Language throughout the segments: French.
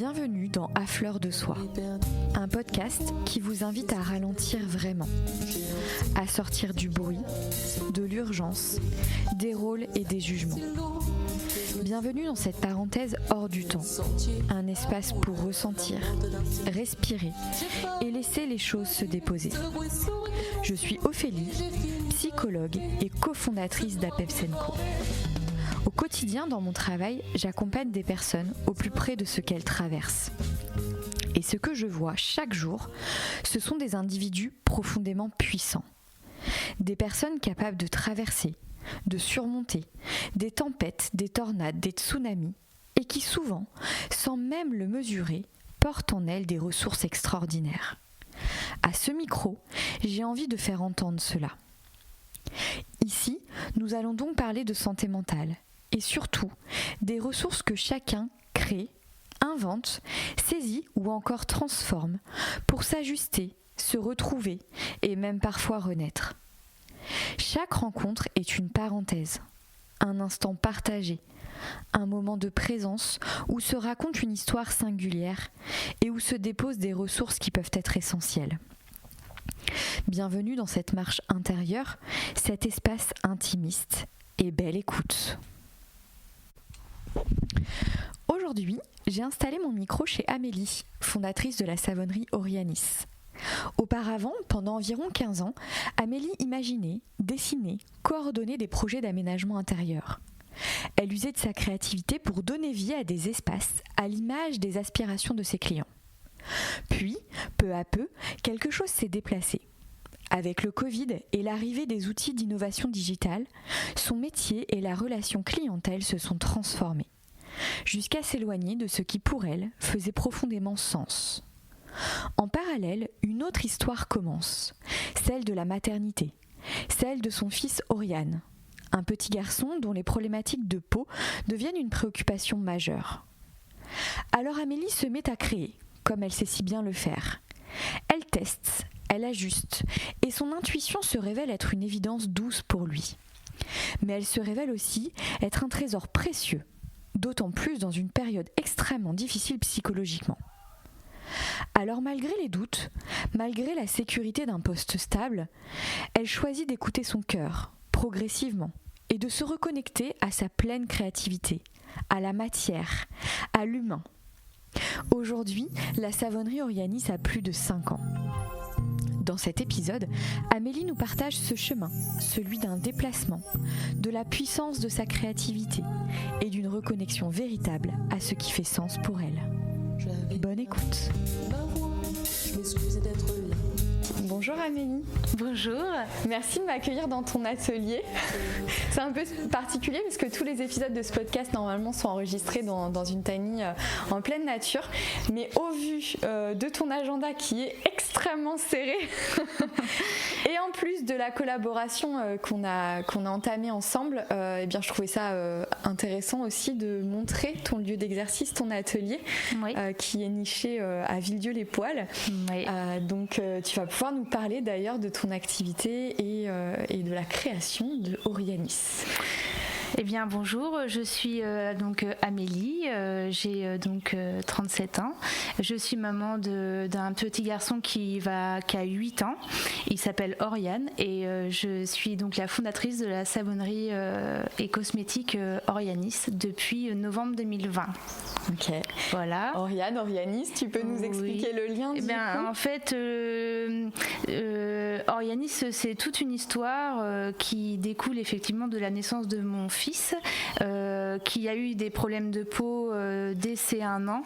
Bienvenue dans À fleur de soie, un podcast qui vous invite à ralentir vraiment, à sortir du bruit, de l'urgence, des rôles et des jugements. Bienvenue dans cette parenthèse hors du temps, un espace pour ressentir, respirer et laisser les choses se déposer. Je suis Ophélie, psychologue et cofondatrice d'Apepsenco. Au quotidien, dans mon travail, j'accompagne des personnes au plus près de ce qu'elles traversent. Et ce que je vois chaque jour, ce sont des individus profondément puissants. Des personnes capables de traverser, de surmonter des tempêtes, des tornades, des tsunamis, et qui souvent, sans même le mesurer, portent en elles des ressources extraordinaires. À ce micro, j'ai envie de faire entendre cela. Ici, nous allons donc parler de santé mentale et surtout des ressources que chacun crée, invente, saisit ou encore transforme pour s'ajuster, se retrouver et même parfois renaître. Chaque rencontre est une parenthèse, un instant partagé, un moment de présence où se raconte une histoire singulière et où se déposent des ressources qui peuvent être essentielles. Bienvenue dans cette marche intérieure, cet espace intimiste et belle écoute. Aujourd'hui, j'ai installé mon micro chez Amélie, fondatrice de la savonnerie Orianis. Auparavant, pendant environ 15 ans, Amélie imaginait, dessinait, coordonnait des projets d'aménagement intérieur. Elle usait de sa créativité pour donner vie à des espaces à l'image des aspirations de ses clients. Puis, peu à peu, quelque chose s'est déplacé. Avec le Covid et l'arrivée des outils d'innovation digitale, son métier et la relation clientèle se sont transformés, jusqu'à s'éloigner de ce qui pour elle faisait profondément sens. En parallèle, une autre histoire commence, celle de la maternité, celle de son fils Oriane, un petit garçon dont les problématiques de peau deviennent une préoccupation majeure. Alors Amélie se met à créer, comme elle sait si bien le faire. Elle teste, elle ajuste, et son intuition se révèle être une évidence douce pour lui. Mais elle se révèle aussi être un trésor précieux, d'autant plus dans une période extrêmement difficile psychologiquement. Alors malgré les doutes, malgré la sécurité d'un poste stable, elle choisit d'écouter son cœur, progressivement, et de se reconnecter à sa pleine créativité, à la matière, à l'humain. Aujourd'hui, la savonnerie Orianis a plus de 5 ans. Dans cet épisode, Amélie nous partage ce chemin, celui d'un déplacement, de la puissance de sa créativité et d'une reconnexion véritable à ce qui fait sens pour elle. Bonne écoute. Bonjour Amélie. Bonjour. Merci de m'accueillir dans ton atelier. C'est un peu particulier parce que tous les épisodes de ce podcast normalement sont enregistrés dans une tiny en pleine nature. Mais au vu de ton agenda qui est extrêmement serré et en plus de la collaboration qu'on a entamée ensemble, eh bien, je trouvais ça intéressant aussi de montrer ton lieu d'exercice, ton atelier, oui. Qui est niché à Villedieu-les-Poêles. Oui. Donc tu vas pouvoir nous parler d'ailleurs de ton activité et de la création de Orianis. Eh bien bonjour, je suis donc Amélie, j'ai donc 37 ans. Je suis maman d'un petit garçon qui a 8 ans. Il s'appelle Oriane et je suis donc la fondatrice de la savonnerie et cosmétique Orianis depuis novembre 2020. Ok. Voilà. Orianis, tu peux nous expliquer le lien du coup ? En fait, Orianis, c'est toute une histoire qui découle effectivement de la naissance de mon fils, qui a eu des problèmes de peau dès ses 1 an.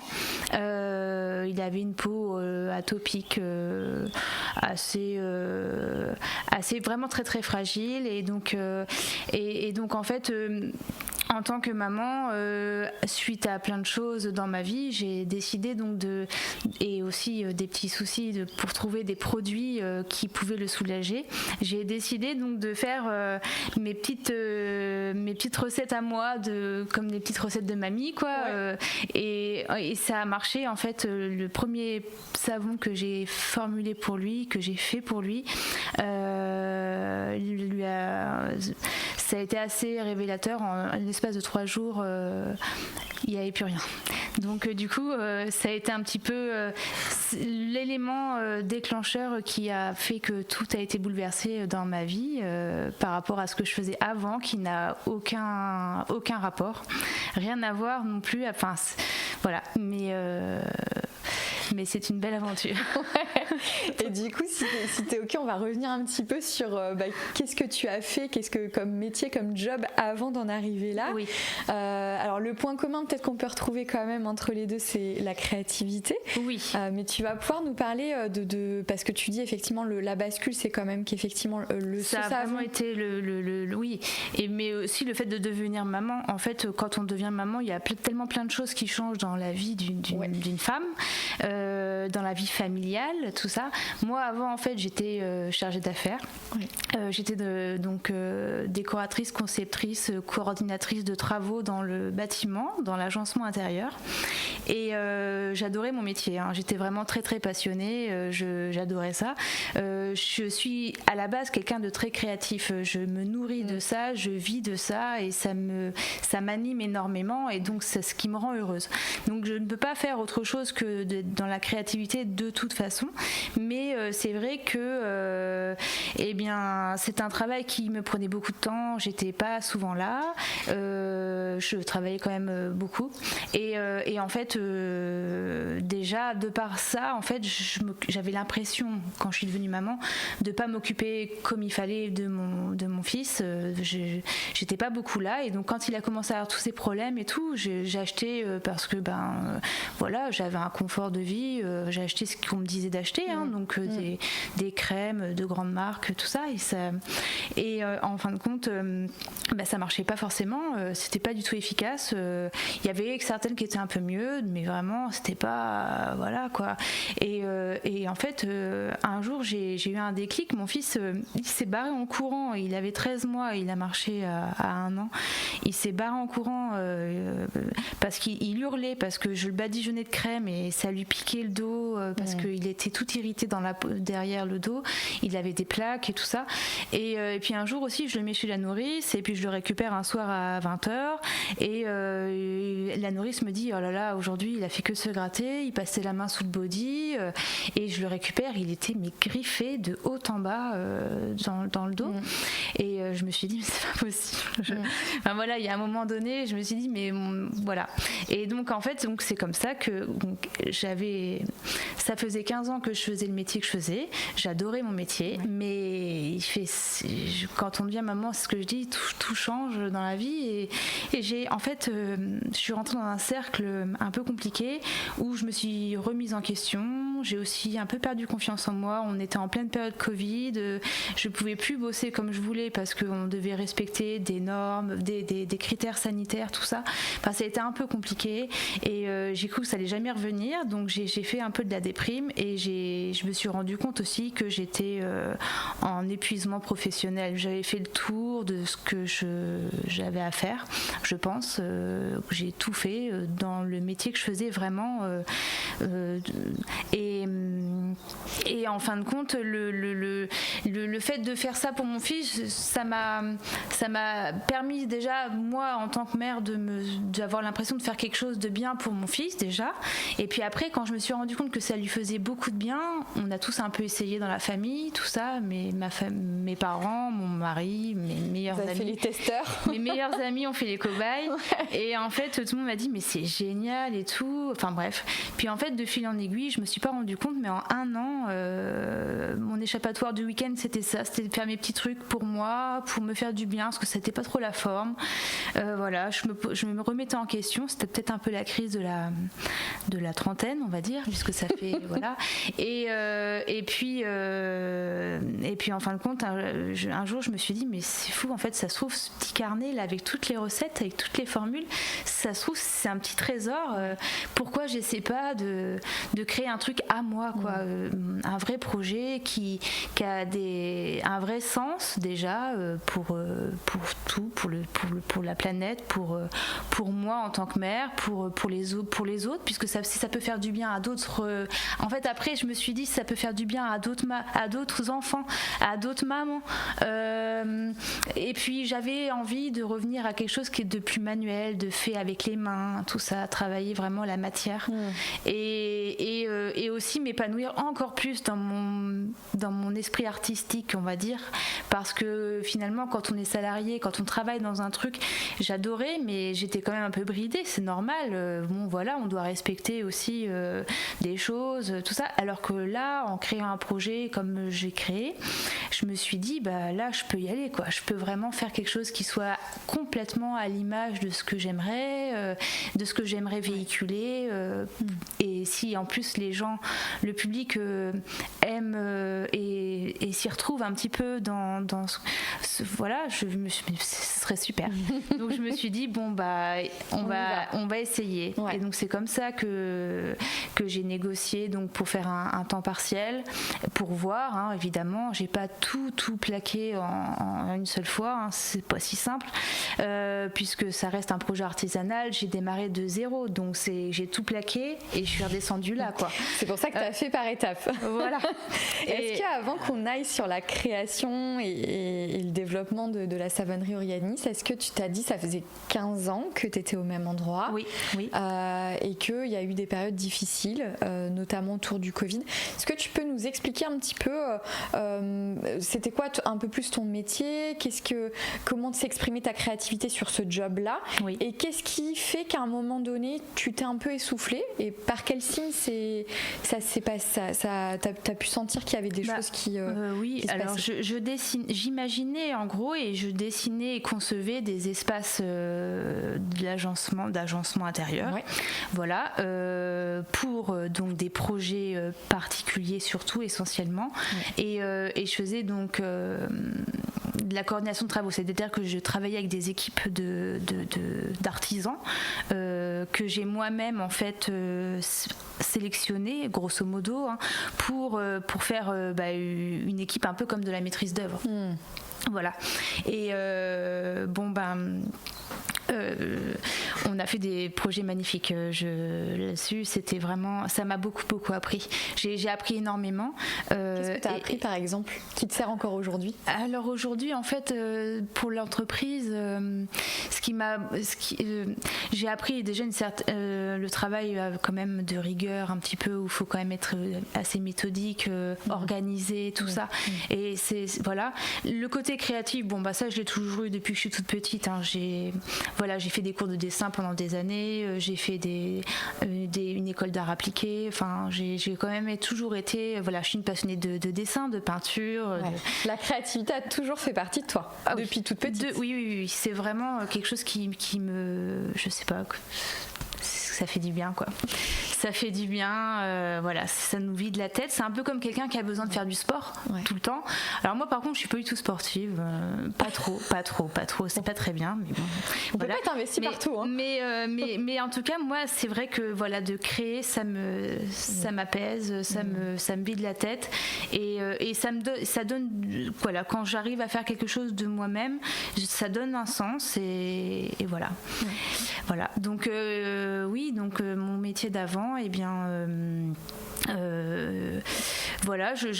Il avait une peau atopique assez vraiment très très fragile et donc en fait en tant que maman, suite à plein de choses dans ma vie, j'ai décidé donc et aussi des petits soucis pour trouver des produits qui pouvaient le soulager. J'ai décidé donc de faire mes petites recettes à moi, comme des petites recettes de mamie, quoi. Ouais. Et ça a marché en fait. Le premier savon que j'ai formulé pour lui, que j'ai fait pour lui, ça a été assez révélateur. En l'espace de 3 jours, il n'y avait plus rien. Donc du coup, ça a été un petit peu l'élément déclencheur qui a fait que tout a été bouleversé dans ma vie par rapport à ce que je faisais avant, qui n'a aucun rapport, rien à voir non plus. Enfin, voilà, mais c'est une belle aventure. Et du coup, si t'es ok, on va revenir un petit peu sur qu'est-ce que tu as fait, comme métier, comme job avant d'en arriver là. Oui. Alors le point commun peut-être qu'on peut retrouver quand même entre les deux, c'est la créativité. Oui. Mais tu vas pouvoir nous parler parce que tu dis effectivement la bascule, c'est quand même qu'effectivement ça a vraiment été oui. Mais aussi le fait de devenir maman. En fait, quand on devient maman, il y a tellement plein de choses qui changent dans la vie d'une femme. Dans la vie familiale, tout ça. Moi, avant, en fait, j'étais chargée d'affaires. Oui. J'étais donc décoratrice, conceptrice, coordinatrice de travaux dans le bâtiment, dans l'agencement intérieur. Et j'adorais mon métier. Hein. J'étais vraiment très, très passionnée. J'adorais ça. Je suis à la base quelqu'un de très créatif. Je me nourris de ça, je vis de ça et ça m'anime énormément. Et donc, c'est ce qui me rend heureuse. Donc, je ne peux pas faire autre chose que dans la créativité de toute façon, mais c'est vrai que c'est un travail qui me prenait beaucoup de temps. J'étais pas souvent là, je travaillais quand même beaucoup et en fait déjà de par ça, en fait j'avais l'impression quand je suis devenue maman de pas m'occuper comme il fallait de mon fils. J'étais pas beaucoup là et donc quand il a commencé à avoir tous ces problèmes et tout, j'ai acheté parce que voilà, j'avais un confort de vie, j'ai acheté ce qu'on me disait d'acheter, hein, donc des crèmes de grandes marques, tout ça, et en fin de compte, ça marchait pas forcément, c'était pas du tout efficace. Il y avait certaines qui étaient un peu mieux, mais vraiment c'était pas voilà quoi. Et en fait, un jour j'ai eu un déclic. Mon fils, il s'est barré en courant. Il avait 13 mois, il a marché à 1 an. Il s'est barré en courant parce qu'il hurlait parce que je le badigeonnais de crème et ça lui piquait le dos parce qu'il était tout irrité derrière le dos. Il avait des plaques et tout ça. Et puis un jour aussi, je le mets chez la nourrice et puis je le récupère un soir à 20h et la nourrice me dit oh là là, aujourd'hui il a fait que se gratter, il passait la main sous le body et je le récupère, il était griffé de haut en bas dans le dos et je me suis dit mais c'est pas possible. Voilà, il y a un moment donné, je me suis dit mais voilà. Et donc en fait, c'est comme ça que ça faisait 15 ans que je faisais le métier que je faisais. J'adorais mon métier, mais quand on devient maman, c'est ce que je dis, tout change dans la vie. Et je suis rentrée dans un cercle un peu compliqué où je me suis remise en question. J'ai aussi un peu perdu confiance en moi. On était en pleine période Covid. Je pouvais plus bosser comme je voulais parce qu'on devait respecter des normes, des critères sanitaires, tout ça. Enfin, ça a été un peu compliqué et j'ai cru que ça allait jamais revenir. Donc j'ai fait un peu de la déprime et je me suis rendu compte aussi que j'étais en épuisement professionnel. J'avais fait le tour de ce que j'avais à faire, je pense. J'ai tout fait dans le métier que je faisais vraiment. Et en fin de compte, le fait de faire ça pour mon fils, ça m'a permis déjà, moi, en tant que mère, d'avoir l'impression de faire quelque chose de bien pour mon fils déjà. Et puis après, quand je me suis rendu compte que ça lui faisait beaucoup de bien, on a tous un peu essayé dans la famille, tout ça, mes parents, mon mari, mes meilleurs amis. Fait les testeurs. Mes meilleurs amis ont fait les cobayes. Et en fait, tout le monde m'a dit mais c'est génial et tout. Enfin bref. Puis en fait, de fil en aiguille, je me suis pas rendu compte, mais en 1 an, mon échappatoire du week-end, c'était ça, c'était de faire mes petits trucs pour moi, pour me faire du bien, parce que c'était pas trop la forme. Voilà, je me remettais en question. C'était peut-être un peu la crise de la trentaine, on va dire, puisque ça fait voilà. Et puis en fin de compte, un jour, je me suis dit mais c'est fou, en fait, ça se trouve ce petit carnet là avec toutes les recettes, avec toutes les formules, ça se trouve c'est un petit trésor. Pourquoi j'essaie pas de créer un truc à moi, quoi. un vrai projet qui a un vrai sens déjà pour tout, pour la planète, pour moi en tant que mère, pour les autres, puisque si ça peut faire du bien à d'autres. En fait, après, je me suis dit, si ça peut faire du bien à d'autres enfants, à d'autres mamans. Et puis, j'avais envie de revenir à quelque chose qui est de plus manuel, de fait avec les mains, tout ça, travailler vraiment la matière. Et aussi m'épanouir encore plus dans mon esprit artistique, on va dire, parce que finalement, quand on est salarié, quand on travaille dans un truc, j'adorais, mais j'étais quand même un peu bridée, c'est normal. Bon, voilà, on doit respecter aussi des choses, tout ça. Alors que là, en créant un projet comme j'ai créé, je me suis dit, bah là, je peux y aller, quoi. Je peux vraiment faire quelque chose qui soit complètement à l'image de ce que j'aimerais, de ce que j'aimerais véhiculer. Et si en plus les gens, le public aime et s'y retrouve un petit peu dans voilà, ce serait super. Donc je me suis dit bon bah on va essayer. Ouais. Et donc c'est comme ça que j'ai négocié donc pour faire un temps partiel, pour voir. Hein, évidemment, j'ai pas tout plaqué en une seule fois. Hein, c'est pas si simple puisque ça reste un projet artisanal. J'ai démarré de zéro, donc j'ai tout plaqué et je suis redescendue là, quoi. C'est pour ça que tu as fait par étapes. Voilà. Est-ce qu'avant qu'on aille sur la création et le développement de la savonnerie Orianis, est-ce que tu t'as dit ça faisait 15 ans que tu étais au même endroit? Oui. Et qu'il y a eu des périodes difficiles, notamment autour du Covid. Est-ce que tu peux nous expliquer un petit peu c'était quoi un peu plus ton métier, comment s'exprimait ta créativité sur ce job-là, et qu'est-ce qui fait qu'à un moment donné tu t'es un peu essoufflée et par quel signe ça s'est passé, t'as pu sentir qu'il y avait des choses qui oui, qui se alors passaient. j'imaginais en gros et je dessinais et concevais des espaces d'agencement intérieur, voilà, pour donc des projets particuliers surtout essentiellement, et je faisais donc de la coordination de travaux, c'est-à-dire que je travaillais avec des équipes d'artisans que j'ai moi-même en fait sélectionné grosso modo, hein, pour faire une équipe un peu comme de la maîtrise d'œuvre. Voilà. Et on a fait des projets magnifiques là-dessus. C'était vraiment, ça m'a beaucoup appris. J'ai appris énormément. Qu'est-ce que tu as appris par exemple qui te sert encore aujourd'hui? Alors aujourd'hui, en fait, pour l'entreprise, j'ai appris déjà le travail quand même de rigueur un petit peu, où il faut quand même être assez méthodique, organisé, tout ça. Et c'est voilà. Le côté créatif, ça je l'ai toujours eu depuis que je suis toute petite. Hein. J'ai fait des cours de dessin pendant des années, j'ai fait une école d'art appliqué. Enfin, j'ai quand même toujours été. Voilà, je suis une passionnée de dessin, de peinture. La créativité a toujours fait partie de toi depuis toute petite. Oui, c'est vraiment quelque chose qui me, je sais pas. Ça fait du bien, quoi. Ça fait du bien, voilà, ça nous vide la tête. C'est un peu comme quelqu'un qui a besoin de faire du sport tout le temps. Alors moi, par contre, je suis pas du tout sportive, pas trop. C'est pas très bien, mais bon. On peut pas être investi partout. Hein. Mais en tout cas, moi, c'est vrai que voilà, de créer, ça m'apaise, ça me vide la tête, et ça donne, voilà, quand j'arrive à faire quelque chose de moi-même, ça donne un sens, et voilà. Voilà. Donc donc mon métier d'avant, voilà, je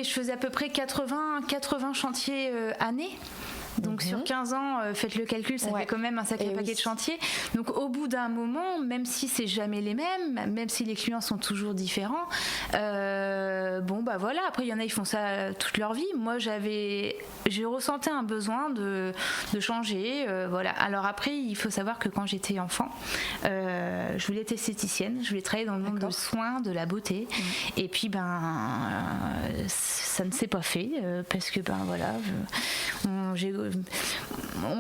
faisais à peu près 80 chantiers année. Donc sur 15 ans, faites le calcul, ça fait quand même un sacré paquet de chantiers. Donc au bout d'un moment, même si c'est jamais les mêmes, même si les clients sont toujours différents, voilà, après il y en a, ils font ça toute leur vie. Moi j'ai ressenti un besoin de changer, voilà. Alors après, il faut savoir que quand j'étais enfant, je voulais être esthéticienne, je voulais travailler dans le monde du soin, de la beauté, et puis ça ne s'est pas fait, parce que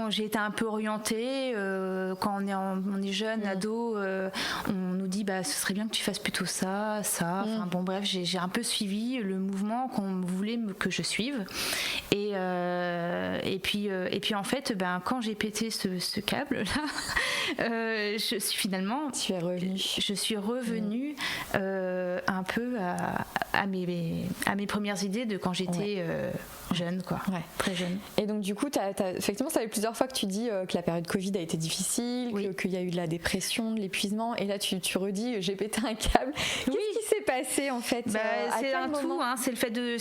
j'ai été un peu orientée, quand on est jeune, ado, on nous dit ce serait bien que tu fasses plutôt ça. Enfin, bref, j'ai un peu suivi le mouvement qu'on voulait que je suive, et puis en fait, quand j'ai pété ce câble là, je suis revenue un peu à mes premières idées de quand j'étais jeune, quoi. Ouais. Très jeune. Et donc du coup, effectivement, ça fait plusieurs fois que tu dis que la période Covid a été difficile, qu'il y a eu de la dépression, de l'épuisement, et là tu redis j'ai pété un câble. Qu'est-ce qui s'est passé en fait? C'est un tout, hein, c'est le fait de...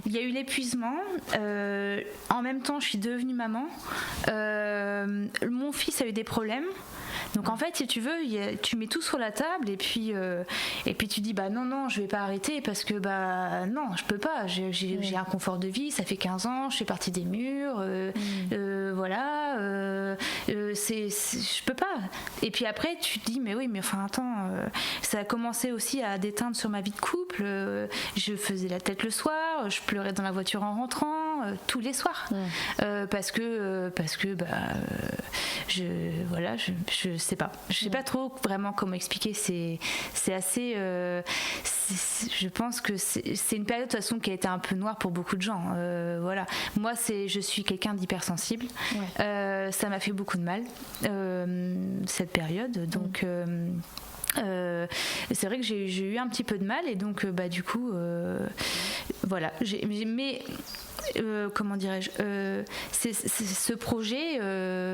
Il y a eu l'épuisement, en même temps je suis devenue maman, mon fils a eu des problèmes. Donc en fait, si tu veux, tu mets tout sur la table et puis tu dis non, je vais pas arrêter parce que non, je peux pas. J'ai un confort de vie, ça fait 15 ans, je fais partie des murs, voilà, je peux pas. Et puis après, tu te dis mais enfin attends, ça a commencé aussi à déteindre sur ma vie de couple. Je faisais la tête le soir, je pleurais dans la voiture en rentrant. Tous les soirs parce que je sais pas trop vraiment comment expliquer. C'est assez je pense que c'est une période de toute façon qui a été un peu noire pour beaucoup de gens, voilà. Moi je suis quelqu'un d'hypersensible, ça m'a fait beaucoup de mal cette période, donc c'est vrai que j'ai eu un petit peu de mal et donc du coup voilà, mais comment dirais-je, ce projet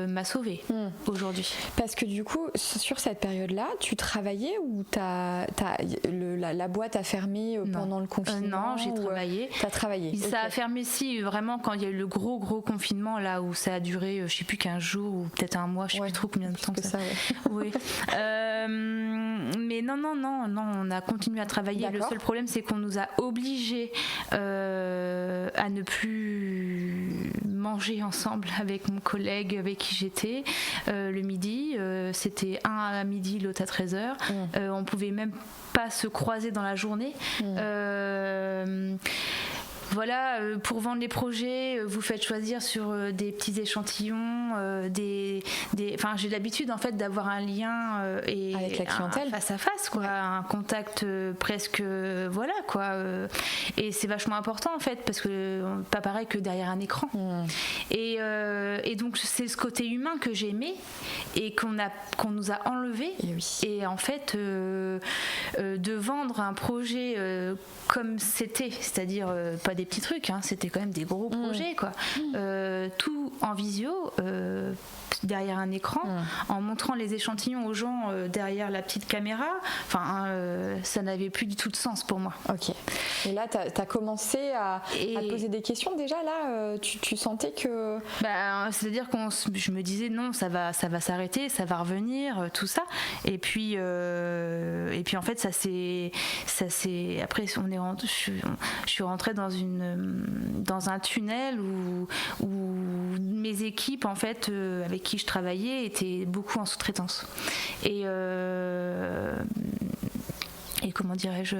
m'a sauvée aujourd'hui. Parce que du coup, sur cette période-là, tu travaillais ou la boîte a fermé pendant le confinement? Non, j'ai travaillé. T'as travaillé. Ça a fermé vraiment quand il y a eu le gros confinement là où ça a duré, je sais plus 15 jours ou peut-être un mois, je sais plus trop combien de temps que ça. Oui. Mais non, on a continué à travailler. D'accord. Le seul problème, c'est qu'on nous a obligés à ne plus manger ensemble avec mon collègue avec qui j'étais le midi. C'était un à midi, l'autre à 13h. On pouvait même pas se croiser dans la journée. Voilà, pour vendre les projets, vous faites choisir sur des petits échantillons, enfin, j'ai l'habitude en fait d'avoir un lien avec la clientèle, face à face, quoi, un contact presque, voilà, quoi. Et c'est vachement important en fait parce que pas pareil que derrière un écran. Et donc c'est ce côté humain que j'ai aimé et qu'on nous a enlevé. Et en fait, de vendre un projet comme c'était, c'est-à-dire pas des petits trucs, hein, c'était quand même des gros projets, quoi. Tout en visio, derrière un écran, en montrant les échantillons aux gens derrière la petite caméra. Enfin, ça n'avait plus du tout de sens pour moi. Ok. Et là, t'as commencé à poser des questions déjà. Là, tu sentais que... c'est-à-dire je me disais non, ça va s'arrêter, ça va revenir, tout ça. Et puis en fait, ça s'est. Après, je suis rentrée dans un tunnel où mes équipes, en fait, avec qui je travaillais, étaient beaucoup en sous-traitance. Et comment dirais-je,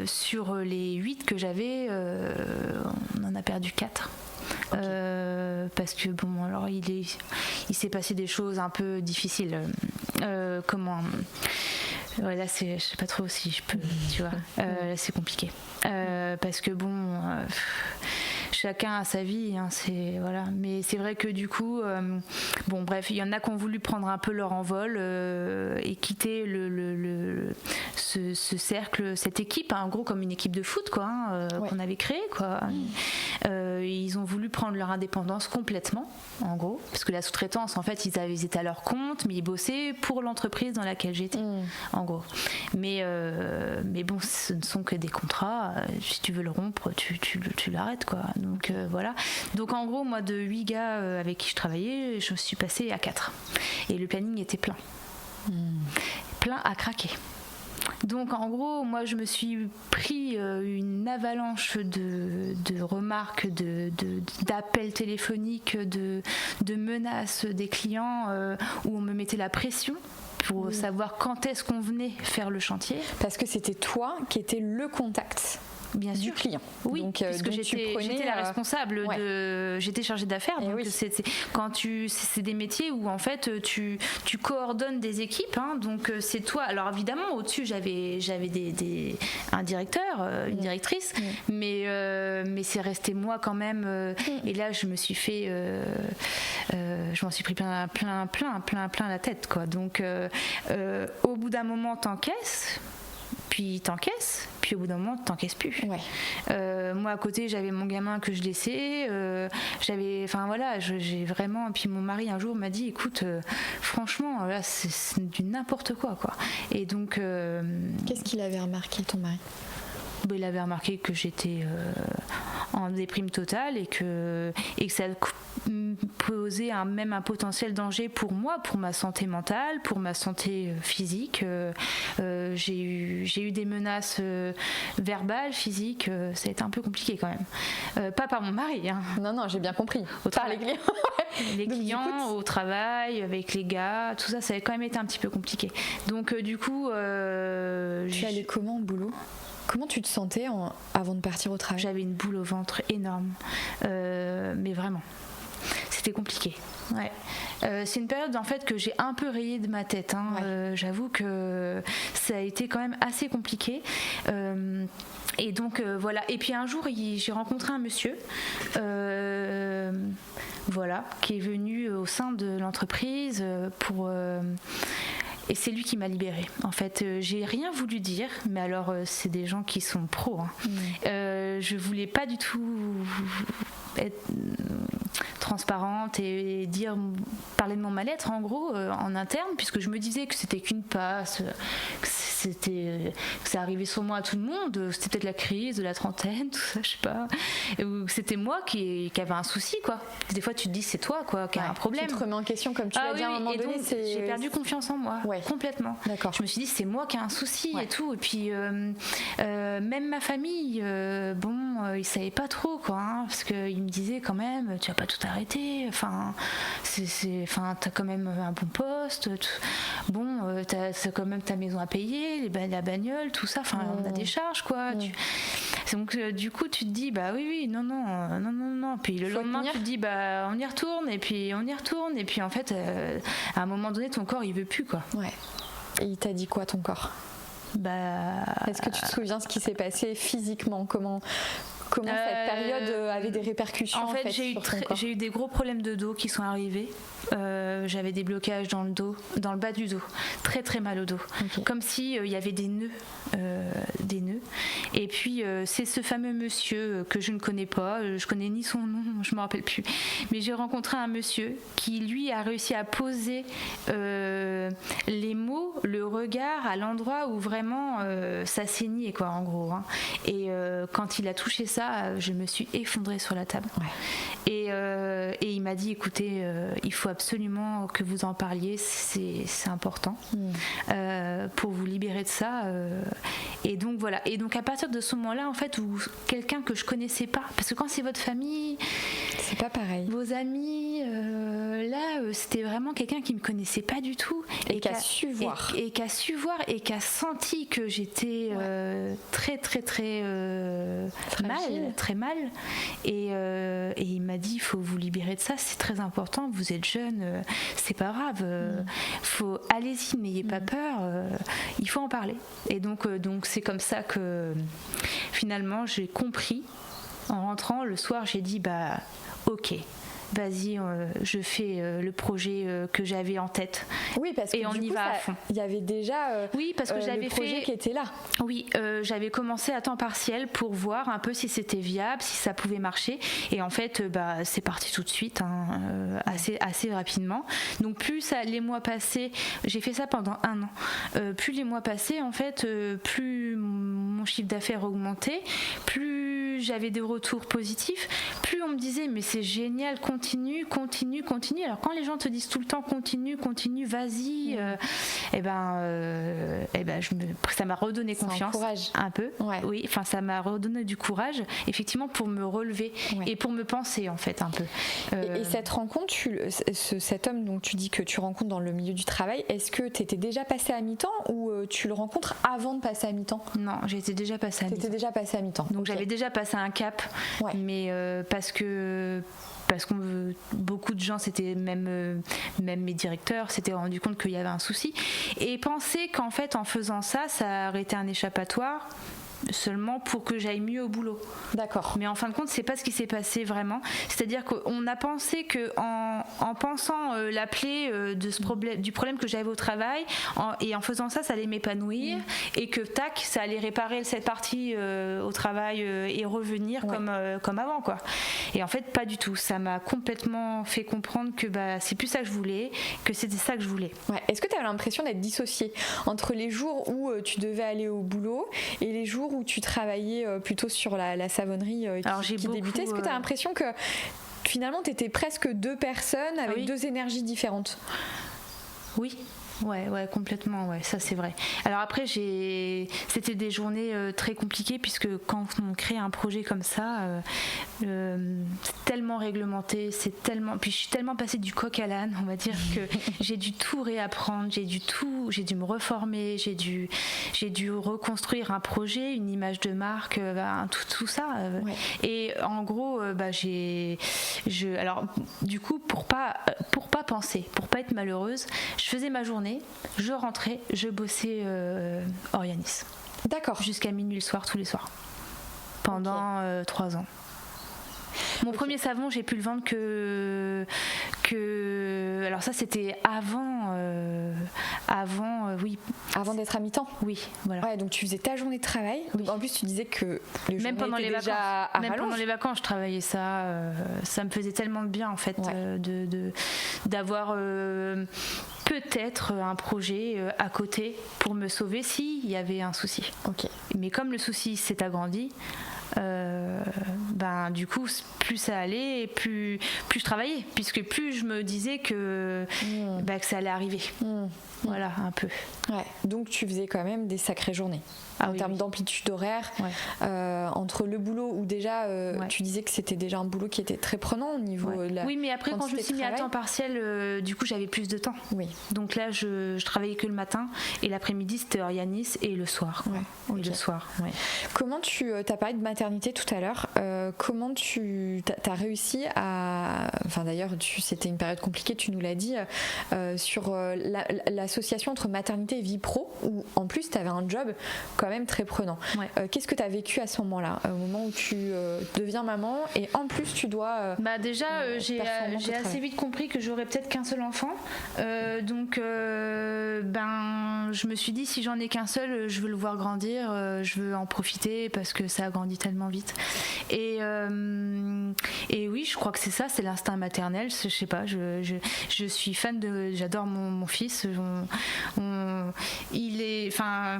sur les 8 que j'avais, on en a perdu 4. Okay. Parce que bon, alors il s'est passé des choses un peu difficiles. Comment Ouais, là, je sais pas trop si je peux, tu vois. Là, c'est compliqué. Parce que bon, chacun a sa vie, hein, voilà. Mais c'est vrai que du coup, bon, bref, il y en a qui ont voulu prendre un peu leur envol et quitter ce cercle, cette équipe, en gros comme une équipe de foot, quoi, hein, qu'on avait créée, quoi. Ils ont voulu prendre leur indépendance complètement, en gros, parce que la sous-traitance, en fait, ils étaient à leur compte, mais ils bossaient pour l'entreprise dans laquelle j'étais, en gros. Mais bon, ce ne sont que des contrats. Si tu veux le rompre, tu l'arrêtes, quoi. Donc voilà. Donc en gros, moi, de 8 gars avec qui je travaillais, je suis passée à 4. Et le planning était plein. Plein à craquer. Donc en gros, moi je me suis pris une avalanche de remarques, d'appels téléphoniques, de menaces des clients où on me mettait la pression pour savoir quand est-ce qu'on venait faire le chantier. Parce que c'était toi qui étais le contact. Bien du sûr. Client. Oui, donc, parce que j'étais la responsable j'étais chargée d'affaires. Donc c'est des métiers où en fait tu coordonnes des équipes, hein, donc c'est toi. Alors évidemment au-dessus j'avais un directeur, une directrice, mais c'est resté moi quand même. Et là je me suis fait, je m'en suis pris plein la tête, quoi. Donc au bout d'un moment t'encaisses. puis t'encaisses, puis au bout d'un moment t'encaisses plus. Moi à côté j'avais mon gamin que je laissais, j'ai vraiment, puis mon mari un jour m'a dit écoute, franchement là c'est du n'importe quoi. Et donc qu'est-ce qu'il avait remarqué ton mari? Il avait remarqué que j'étais en déprime totale et que ça posait même un potentiel danger pour moi, pour ma santé mentale, pour ma santé physique. J'ai eu des menaces verbales, physiques. Ça a été un peu compliqué quand même. Pas par mon mari. Hein. Non, j'ai bien compris. Par les clients. Les clients, au travail, avec les gars, tout ça, ça a quand même été un petit peu compliqué. Donc du coup... tu allais comment au boulot ? Comment tu te sentais avant de partir au travail ? J'avais une boule au ventre énorme, mais vraiment, c'était compliqué. Ouais. C'est une période en fait que j'ai un peu rayée de ma tête. Hein. J'avoue que ça a été quand même assez compliqué. Et donc voilà. Et puis un jour, j'ai rencontré un monsieur, qui est venu au sein de l'entreprise pour. Et c'est lui qui m'a libérée. En fait, j'ai rien voulu dire, mais alors c'est des gens qui sont pros. Hein. Je voulais pas du tout être transparente et parler de mon mal-être en gros en interne, puisque je me disais que c'était qu'une passe, que ça arrivait sûrement à tout le monde, c'était peut-être la crise de la trentaine, tout ça, je sais pas, ou c'était moi qui avait un souci quoi. Des fois tu te dis c'est toi quoi qui a un problème. Tu te remets en question comme tu l'as dit à un moment donné. J'ai perdu confiance en moi complètement. D'accord. Je me suis dit c'est moi qui ai un souci et tout, et puis même ma famille ils savaient pas trop quoi, hein, parce qu'ils me disaient quand même tu vas pas tout arrêter, t'as quand même un bon poste, t'as quand même ta maison à payer, la bagnole, tout ça, on a des charges quoi. Donc du coup tu te dis non, puis le lendemain tu te dis on y retourne et puis en fait à un moment donné ton corps il veut plus quoi. Et il t'a dit quoi ton corps? Est-ce que tu te souviens ce qui s'est passé physiquement? Comment cette période avait des répercussions en fait j'ai eu des gros problèmes de dos qui sont arrivés. J'avais des blocages dans le dos, dans le bas du dos, très très mal au dos, comme si il y avait des nœuds. Et puis c'est ce fameux monsieur que je ne connais pas, je connais ni son nom, je me rappelle plus, mais j'ai rencontré un monsieur qui lui a réussi à poser les mots, le regard à l'endroit où vraiment ça saignait quoi en gros, hein. Et quand il a touché ça, je me suis effondrée sur la table. Et il m'a dit écoutez, il faut absolument que vous en parliez, c'est important pour vous libérer de ça. Et donc voilà. Et donc à partir de ce moment-là, en fait, où quelqu'un que je connaissais pas, parce que quand c'est votre famille, c'est pas pareil. Vos amis, c'était vraiment quelqu'un qui me connaissait pas du tout et qui a su voir et qui a senti que j'étais très très très mal. Et il m'a dit il faut vous libérer de ça, c'est très important. Vous êtes jeune, c'est pas grave. Faut allez-y, n'ayez pas peur. Il faut en parler. Et donc c'est comme ça que finalement j'ai compris. En rentrant le soir, j'ai dit ok. Vas-y, je fais le projet que j'avais en tête. Oui, parce que et on y va à fond. Il y avait déjà parce que j'avais le projet qui était là. Oui, j'avais commencé à temps partiel pour voir un peu si c'était viable, si ça pouvait marcher. Et en fait, c'est parti tout de suite, hein, assez rapidement. Donc plus les mois passaient, j'ai fait ça pendant 1 an. Plus les mois passaient, en fait, plus mon chiffre d'affaires augmentait, plus j'avais des retours positifs, plus on me disait mais c'est génial, continue. Alors quand les gens te disent tout le temps continue, vas-y, ça m'a redonné confiance un peu. Oui, enfin ça m'a redonné du courage, effectivement, pour me relever et pour me penser en fait un peu. Et cette rencontre, cet homme dont tu dis que tu rencontres dans le milieu du travail, est-ce que tu étais déjà passée à mi-temps ou tu le rencontres avant de passer à mi-temps? Non, j'étais déjà passée à mi-temps. T'étais déjà passée à mi-temps. Donc j'avais déjà passé un cap, mais parce que beaucoup de gens, c'était même mes directeurs, s'étaient rendu compte qu'il y avait un souci et pensaient qu'en fait en faisant ça aurait été un échappatoire. seulement pour que j'aille mieux au boulot. D'accord. Mais en fin de compte, c'est pas ce qui s'est passé vraiment. C'est-à-dire qu'on a pensé que en pensant l'appeler du problème que j'avais au travail, et en faisant ça, ça allait m'épanouir, et que tac, ça allait réparer cette partie au travail et revenir comme avant, quoi. Et en fait, pas du tout. Ça m'a complètement fait comprendre que c'est plus ça que je voulais, que c'était ça que je voulais. Ouais. Est-ce que tu as l'impression d'être dissociée entre les jours où tu devais aller au boulot et les jours où tu travaillais plutôt sur la savonnerie qui débutait? Est-ce que tu as l'impression que finalement tu étais presque deux personnes avec deux énergies différentes? Oui. Ouais, complètement, ça c'est vrai. Alors après, c'était des journées très compliquées, puisque quand on crée un projet comme ça, c'est tellement réglementé, puis je suis tellement passée du coq à l'âne, on va dire, que j'ai dû tout réapprendre, j'ai dû me reformer, j'ai dû reconstruire un projet, une image de marque, tout ça. Et en gros, alors du coup, pour pas penser, pour pas être malheureuse, je faisais ma journée. Je rentrais, je bossais Orianis. D'accord. Jusqu'à minuit le soir, tous les soirs. Pendant 3 ans. Mon premier savon, j'ai pu le vendre que alors ça, c'était avant d'être à mi-temps. Oui, voilà. Ouais, donc tu faisais ta journée de travail. Oui. En plus, tu disais que même pendant les vacances, je travaillais ça. Ça me faisait tellement de bien, en fait, d'avoir peut-être un projet à côté pour me sauver s'il y avait un souci. Okay. Mais comme le souci s'est agrandi, du coup, plus ça allait et plus je travaillais, puisque plus je me disais que ça allait arriver. Voilà, un peu. Ouais. Donc tu faisais quand même des sacrées journées. En termes d'amplitude horaire, entre le boulot où déjà tu disais que c'était déjà un boulot qui était très prenant au niveau de la Oui, mais après quand je me suis mis à temps partiel, du coup j'avais plus de temps. Oui. Donc là je travaillais que le matin, et l'après-midi c'était Orianis, et le soir. Okay. Et le soir. Ouais. Comment t'as parlé de maternité tout à l'heure, comment tu as réussi à... Enfin d'ailleurs c'était une période compliquée, tu nous l'as dit, sur l'association entre maternité et vie pro, où en plus tu avais un job quand même très prenant. Qu'est-ce que tu as vécu à ce moment-là, au moment où tu deviens maman et en plus tu dois déjà j'ai assez vite compris que j'aurais peut-être qu'un seul enfant, donc je me suis dit, si j'en ai qu'un seul, je veux le voir grandir, je veux en profiter parce que ça a grandi tellement vite, et oui, je crois que c'est ça, c'est l'instinct maternel. Je sais pas, je suis fan j'adore mon fils, il est, enfin,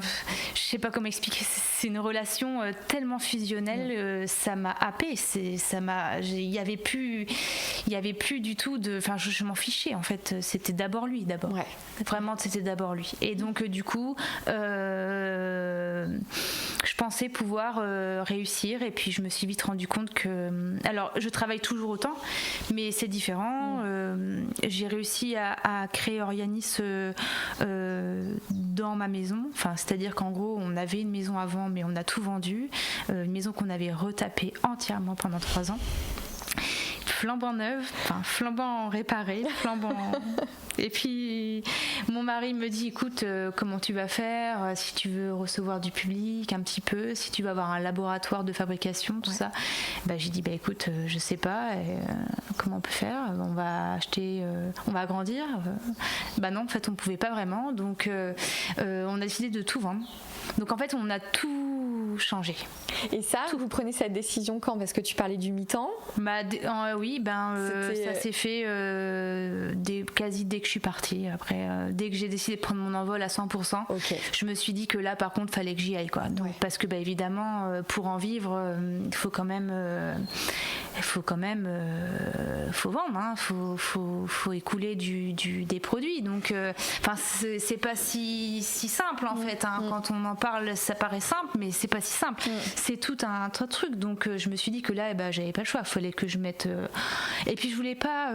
je sais pas comment expliquer, c'est une relation tellement fusionnelle, ça m'a happée, il y avait plus du tout de, enfin, je m'en fichais, en fait, c'était d'abord lui, vraiment c'était d'abord lui, et donc du coup je pensais pouvoir réussir, et puis je me suis vite rendu compte que, alors je travaille toujours autant, mais c'est différent. J'ai réussi à créer Orianis dans ma maison, enfin, c'est-à-dire qu'en gros on avait une maison avant, mais on a tout vendu, une maison qu'on avait retapée entièrement pendant 3 ans, flambant neuve, enfin flambant réparé, flambant. Et puis mon mari me dit, écoute, comment tu vas faire si tu veux recevoir du public un petit peu, si tu vas avoir un laboratoire de fabrication, tout ça. J'ai dit, écoute, je sais pas, comment on peut faire, on va acheter, on va agrandir. Non, en fait on pouvait pas vraiment, donc on a décidé de tout vendre. Donc en fait on a tout changé. Et ça, vous prenez cette décision quand? Parce que tu parlais du mi-temps. Oui, ça s'est fait quasi dès que je suis partie. Après, dès que j'ai décidé de prendre mon envol à 100%, je me suis dit que là, par contre, fallait que j'y aille, quoi. Donc, parce que évidemment, pour en vivre, il faut quand même vendre, hein. Faut écouler des produits. Donc, c'est pas si simple en fait. Hein. Quand on en parle, ça paraît simple, mais c'est pas si simple. C'est tout un truc. Donc, je me suis dit que là, j'avais pas le choix. Il fallait que je mette. Et puis, je voulais pas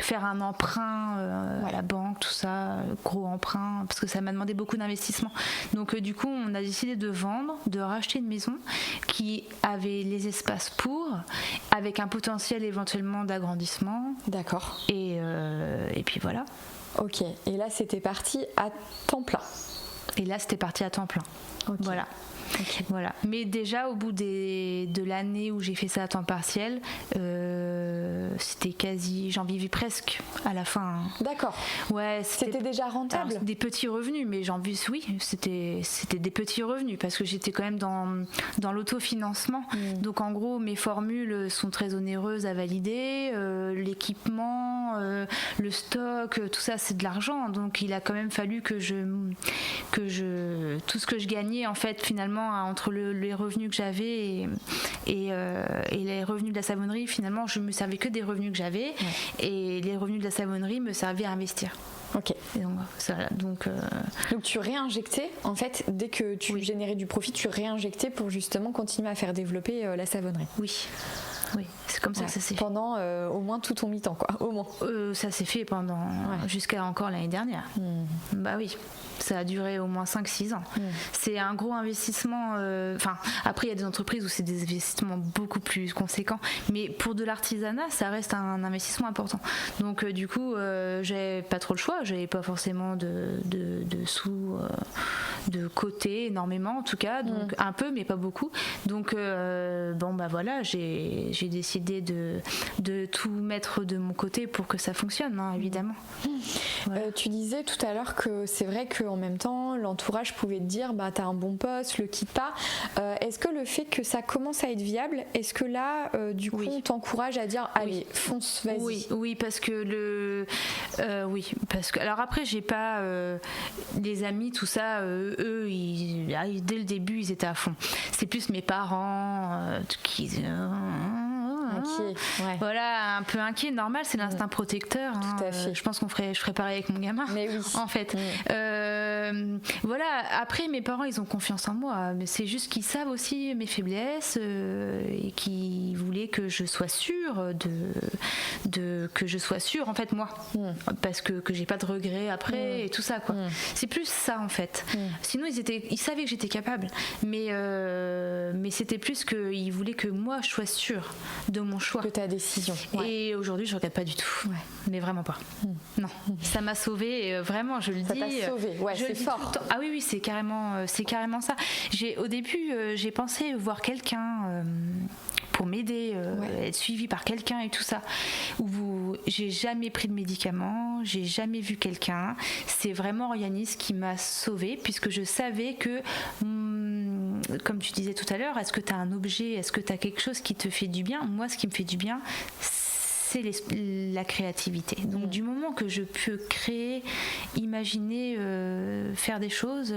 faire un emprunt à la banque, tout ça, gros emprunt, parce que ça m'a demandé beaucoup d'investissement. Donc, du coup, on a décidé de vendre, de racheter une maison qui avait les espaces pour, avec un potentiel éventuellement d'agrandissement. D'accord. Et puis voilà. Ok. Et là, c'était parti à temps plein. Et là, c'était parti à temps plein. Okay. Voilà. Okay. Voilà. Mais déjà au bout de l'année où j'ai fait ça à temps partiel, c'était quasi, j'en vivais presque à la fin. D'accord. Ouais, c'était déjà rentable. Alors, des petits revenus, mais oui, c'était des petits revenus parce que j'étais quand même dans l'autofinancement. Donc en gros, mes formules sont très onéreuses à valider, l'équipement, le stock, tout ça, c'est de l'argent. Donc il a quand même fallu que tout ce que je gagnais en fait finalement entre les revenus que j'avais et les revenus de la savonnerie, finalement je me servais que des revenus que j'avais, et les revenus de la savonnerie me servaient à investir. Ok. Donc tu réinjectais en fait, dès que tu générais du profit, tu réinjectais pour justement continuer à faire développer la savonnerie. Oui, c'est comme ça que ça s'est fait. Pendant au moins tout ton mi-temps, quoi. Au moins. Ça s'est fait pendant jusqu'à encore l'année dernière. Bah oui. Ça a duré au moins 5-6 ans. C'est un gros investissement. Après, il y a des entreprises où c'est des investissements beaucoup plus conséquents. Mais pour de l'artisanat, ça reste un investissement important. Donc, du coup, j'avais pas trop le choix. J'avais pas forcément de sous de côté, énormément en tout cas. Donc, un peu, mais pas beaucoup. Donc, voilà, j'ai décidé de tout mettre de mon côté pour que ça fonctionne, hein, évidemment. Voilà. Tu disais tout à l'heure que c'est vrai qu'en même temps l'entourage pouvait te dire t'as un bon poste, le quitte pas. Est-ce que le fait que ça commence à être viable, est-ce que là du coup on t'encourage à dire allez fonce, vas-y? Oui, parce que alors après j'ai pas les amis, tout ça, eux dès le début ils étaient à fond. C'est plus mes parents qui voilà, un peu inquiet, normal, c'est l'instinct protecteur. Tout à fait. Je pense je ferais pareil avec mon gamin. Mais oui. En fait. Voilà, après mes parents ils ont confiance en moi, mais c'est juste qu'ils savent aussi mes faiblesses et qu'ils voulaient que je sois sûre que je sois sûre en fait moi, parce que j'ai pas de regrets après et tout ça quoi. C'est plus ça en fait. Sinon ils savaient que j'étais capable, mais c'était plus qu'ils voulaient que moi je sois sûre de mon choix, de ta décision. Et aujourd'hui je regrette pas du tout, mais vraiment pas. Non, ça m'a sauvée, vraiment je le dis. Ça t'a sauvée, c'est fort. Ah oui, c'est carrément ça. Au début j'ai pensé voir quelqu'un pour m'aider, être suivie par quelqu'un et tout ça. J'ai jamais pris de médicaments, j'ai jamais vu quelqu'un. C'est vraiment Orianis qui m'a sauvée, puisque je savais que, comme tu disais tout à l'heure, est-ce que tu as un objet, est-ce que tu as quelque chose qui te fait du bien? Moi, ce qui me fait du bien, c'est la créativité. Donc du moment que je peux créer, imaginer, faire des choses,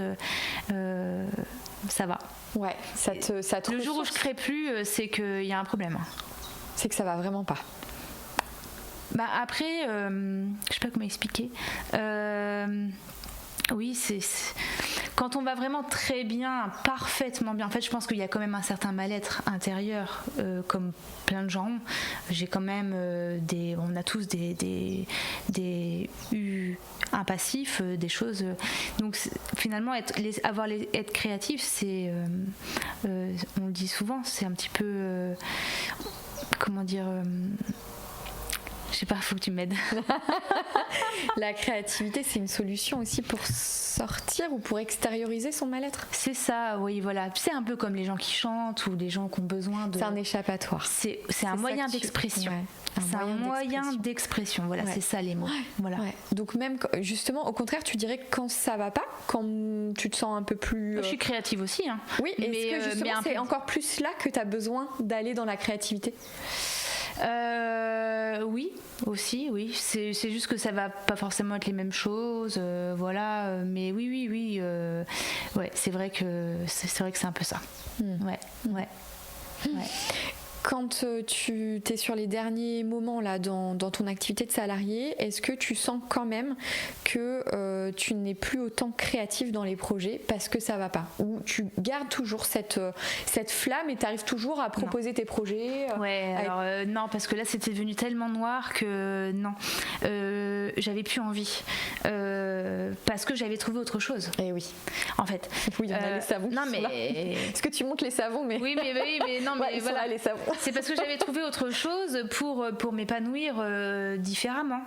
ça va. Ouais, ça te le jour où je crée plus, c'est qu'il y a un problème. C'est que ça va vraiment pas. Après, je sais pas comment expliquer. Oui, c'est quand on va vraiment très bien, parfaitement bien. En fait, je pense qu'il y a quand même un certain mal-être intérieur, comme plein de gens. J'ai quand même on a tous des un passif, des choses. Donc finalement, être créatif, c'est, on le dit souvent, c'est un petit peu, comment dire. Je sais pas, faut que tu m'aides. La créativité, c'est une solution aussi pour sortir ou pour extérioriser son mal-être. C'est ça, oui, voilà. C'est un peu comme les gens qui chantent ou les gens qui ont besoin de... C'est un échappatoire. C'est un moyen d'expression. Ouais. C'est un moyen d'expression, voilà, c'est ça les mots. Voilà. Ouais. Donc même, justement, au contraire, tu dirais que quand ça va pas, quand tu te sens un peu plus... Je suis créative aussi. Hein. Oui, est-ce que justement c'est encore plus là que tu as besoin d'aller dans la créativité ? Oui, aussi, oui. C'est juste que ça va pas forcément être les mêmes choses, voilà. Mais oui. Ouais, c'est vrai que c'est un peu ça. Ouais. Quand tu es sur les derniers moments là dans ton activité de salarié, est-ce que tu sens quand même que tu n'es plus autant créatif dans les projets parce que ça va pas, ou tu gardes toujours cette flamme et tu arrives toujours à proposer tes projets non, parce que là c'était devenu tellement noir que non, j'avais plus envie, parce que j'avais trouvé autre chose. Et oui, en fait. Oui, il y en a les savons. Non mais est-ce que tu montes les savons? Mais oui, mais non, mais ouais, voilà, les savons. C'est parce que j'avais trouvé autre chose pour m'épanouir différemment.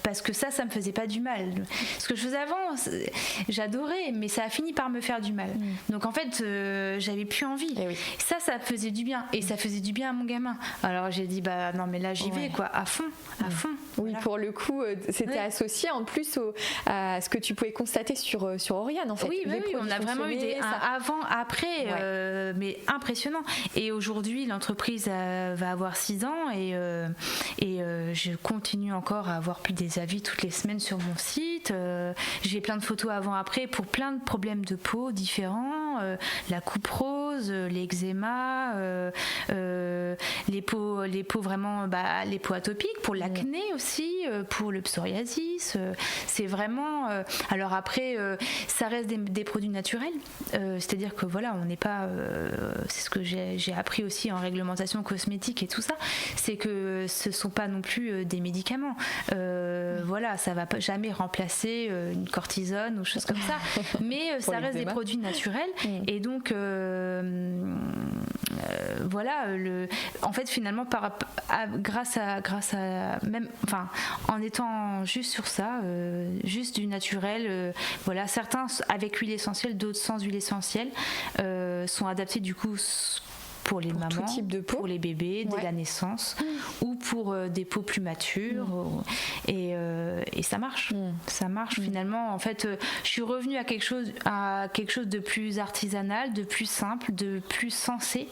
Parce que ça me faisait pas du mal. Ce que je faisais avant, j'adorais, mais ça a fini par me faire du mal. Donc en fait, j'avais plus envie. Et oui. Ça faisait du bien. Et ça faisait du bien à mon gamin. Alors j'ai dit, bah non, mais là j'y vais, quoi, à fond. Oui, Voilà. pour le coup, c'était associé en plus à ce que tu pouvais constater sur Oriane, en fait. Oui, on a vraiment eu un avant-après, mais impressionnant. Et aujourd'hui, l'entreprise va avoir 6 ans et je continue encore à avoir plus des avis toutes les semaines sur mon site. J'ai plein de photos avant-après pour plein de problèmes de peau différents, la coupe rose, l'eczéma, les peaux vraiment, les peaux atopiques, pour l'acné aussi, pour le psoriasis. C'est vraiment. Alors après, ça reste des produits naturels, c'est-à-dire que voilà, on n'est pas. C'est ce que j'ai appris aussi en réglementation cosmétique et tout ça, c'est que ce sont pas non plus des médicaments. Voilà, ça va jamais remplacer une cortisone ou choses comme ça, mais ça reste des produits naturels et donc voilà, en fait finalement grâce à même, enfin, en étant juste sur ça, juste du naturel, voilà, certains avec huile essentielle, d'autres sans huile essentielle, sont adaptés du coup pour les mamans, tout type de peau, pour les bébés dès la naissance, ou pour des peaux plus matures, et ça marche. Ça marche finalement. En fait, je suis revenue à quelque chose de plus artisanal, de plus simple, de plus sensé,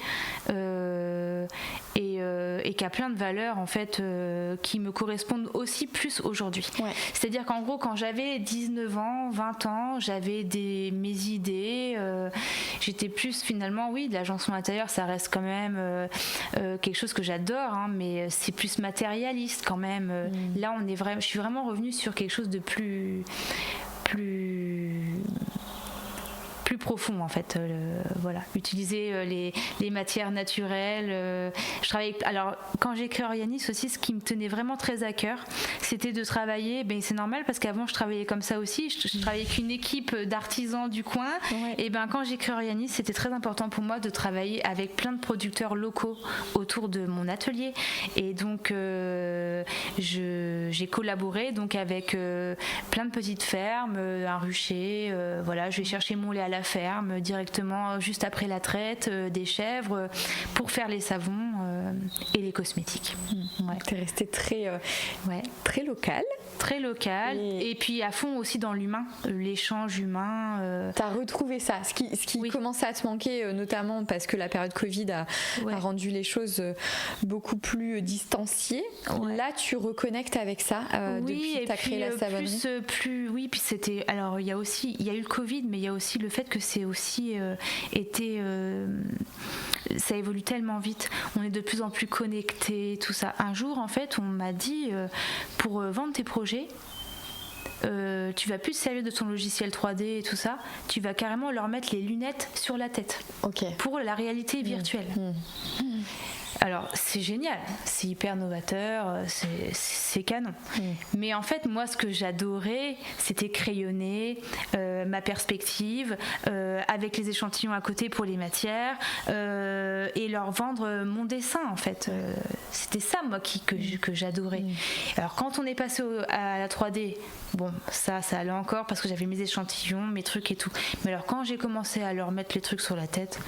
et qui a plein de valeurs en fait qui me correspondent aussi plus aujourd'hui. C'est-à-dire qu'en gros, quand j'avais 19 ans, 20 ans, j'avais mes idées, j'étais plus finalement, de l'agencement intérieur, ça reste quand même quelque chose que j'adore, hein, mais c'est plus matérialiste quand même. Là, je suis vraiment revenue sur quelque chose de plus profond en fait, voilà, utiliser les matières naturelles. Je travaille, alors quand j'ai créé Orianis aussi, ce qui me tenait vraiment très à cœur, c'était de travailler, c'est normal parce qu'avant je travaillais comme ça aussi, je travaillais avec une équipe d'artisans du coin, et quand j'ai créé Orianis, c'était très important pour moi de travailler avec plein de producteurs locaux autour de mon atelier, et donc j'ai collaboré donc avec plein de petites fermes, un rucher, voilà, je vais chercher mon lait à la ferme directement juste après la traite des chèvres pour faire les savons et les cosmétiques. T'es restée très locale. Très local, et puis à fond aussi dans l'humain, l'échange humain. T'as retrouvé ça, ce qui commençait à te manquer, notamment parce que la période Covid a rendu les choses beaucoup plus distanciées. Là, tu reconnectes avec ça depuis que t'as créé la savonnerie. Puis c'était. Alors il y a eu le Covid, mais il y a aussi le fait que c'est aussi été. Ça évolue tellement vite. On est de plus en plus connectés, tout ça. Un jour, en fait, on m'a dit pour vendre tes projets, tu vas plus te servir de ton logiciel 3D et tout ça, tu vas carrément leur mettre les lunettes sur la tête pour la réalité virtuelle. Alors c'est génial, c'est hyper novateur, c'est canon. Mais en fait, moi, ce que j'adorais, c'était crayonner ma perspective avec les échantillons à côté pour les matières et leur vendre mon dessin, en fait. C'était ça, moi, que j'adorais. Alors quand on est passé à la 3D, ça allait encore parce que j'avais mes échantillons, mes trucs et tout. Mais alors quand j'ai commencé à leur mettre les trucs sur la tête,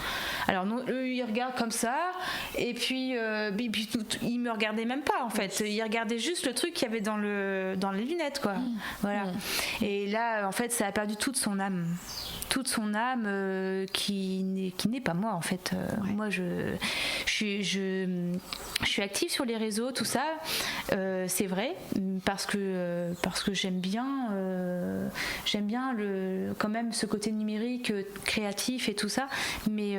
alors non, eux ils regardent comme ça, et puis ils me regardaient même pas en fait, ils regardaient juste le truc qu'il y avait dans les lunettes, quoi. Voilà. Et là en fait ça a perdu toute son âme qui n'est pas moi en fait. Moi je suis active sur les réseaux, tout ça, c'est vrai, parce que j'aime bien quand même ce côté numérique, créatif et tout ça, mais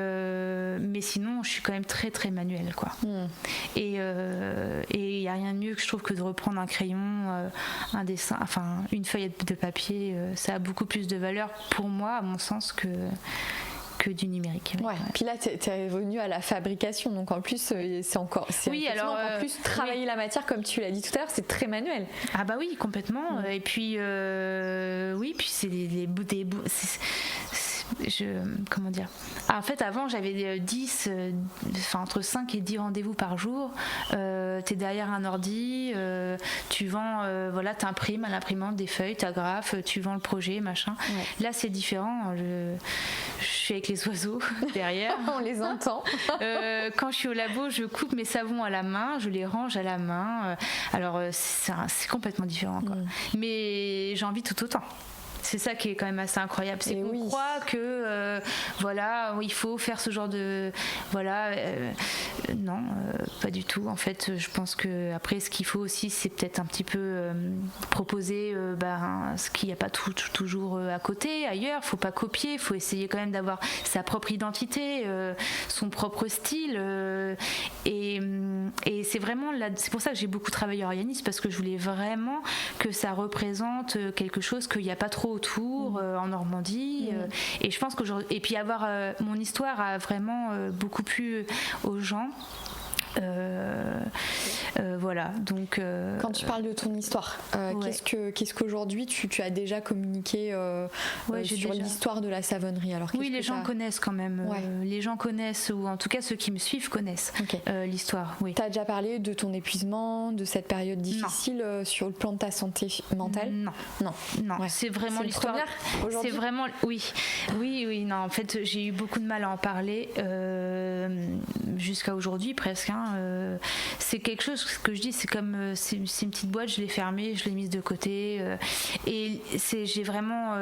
sinon je suis quand même très très manuelle, quoi. Et il n'y a rien de mieux que je trouve que de reprendre un crayon, un dessin, enfin une feuille de papier, ça a beaucoup plus de valeur pour moi, à mon sens, que du numérique. Puis là, t'es revenu à la fabrication, donc en plus, c'est encore plus travailler la matière, comme tu l'as dit tout à l'heure, c'est très manuel. Ah bah oui, complètement. Et puis, puis c'est comment dire, en fait avant j'avais 10 entre 5 et 10 rendez-vous par jour. T'es derrière un ordi, tu vends, t'imprimes à l'imprimante des feuilles, t'agrafes, tu vends le projet, machin. Là c'est différent, je suis avec les oiseaux derrière. On les entend. Quand je suis au labo, je coupe mes savons à la main, je les range à la main. Alors c'est complètement différent, quoi. Mais j'ai envie tout autant. C'est ça qui est quand même assez incroyable, c'est qu'on croit que il faut faire ce genre de non, pas du tout. En fait, je pense que après ce qu'il faut aussi, c'est peut-être un petit peu proposer ce qu'il n'y a pas toujours à côté, ailleurs. Faut pas copier, faut essayer quand même d'avoir sa propre identité, son propre style. Et c'est vraiment c'est pour ça que j'ai beaucoup travaillé Orianis, parce que je voulais vraiment que ça représente quelque chose qu'il n'y a pas trop autour en Normandie. Et je pense qu'aujourd'hui, et puis avoir mon histoire a vraiment beaucoup plu aux gens. Donc quand tu parles de ton histoire, qu'est-ce qu'aujourd'hui tu as déjà communiqué sur l'histoire de la savonnerie? Alors oui, les gens connaissent quand même. Les gens connaissent, ou en tout cas ceux qui me suivent connaissent l'histoire. Oui. Tu as déjà parlé de ton épuisement, de cette période difficile sur le plan de ta santé mentale? Non. Ouais. C'est vraiment l'histoire. C'est vraiment oui. Non, en fait, j'ai eu beaucoup de mal à en parler jusqu'à aujourd'hui presque. C'est quelque chose que je dis, c'est comme c'est une petite boîte, je l'ai fermée, je l'ai mise de côté, et j'ai vraiment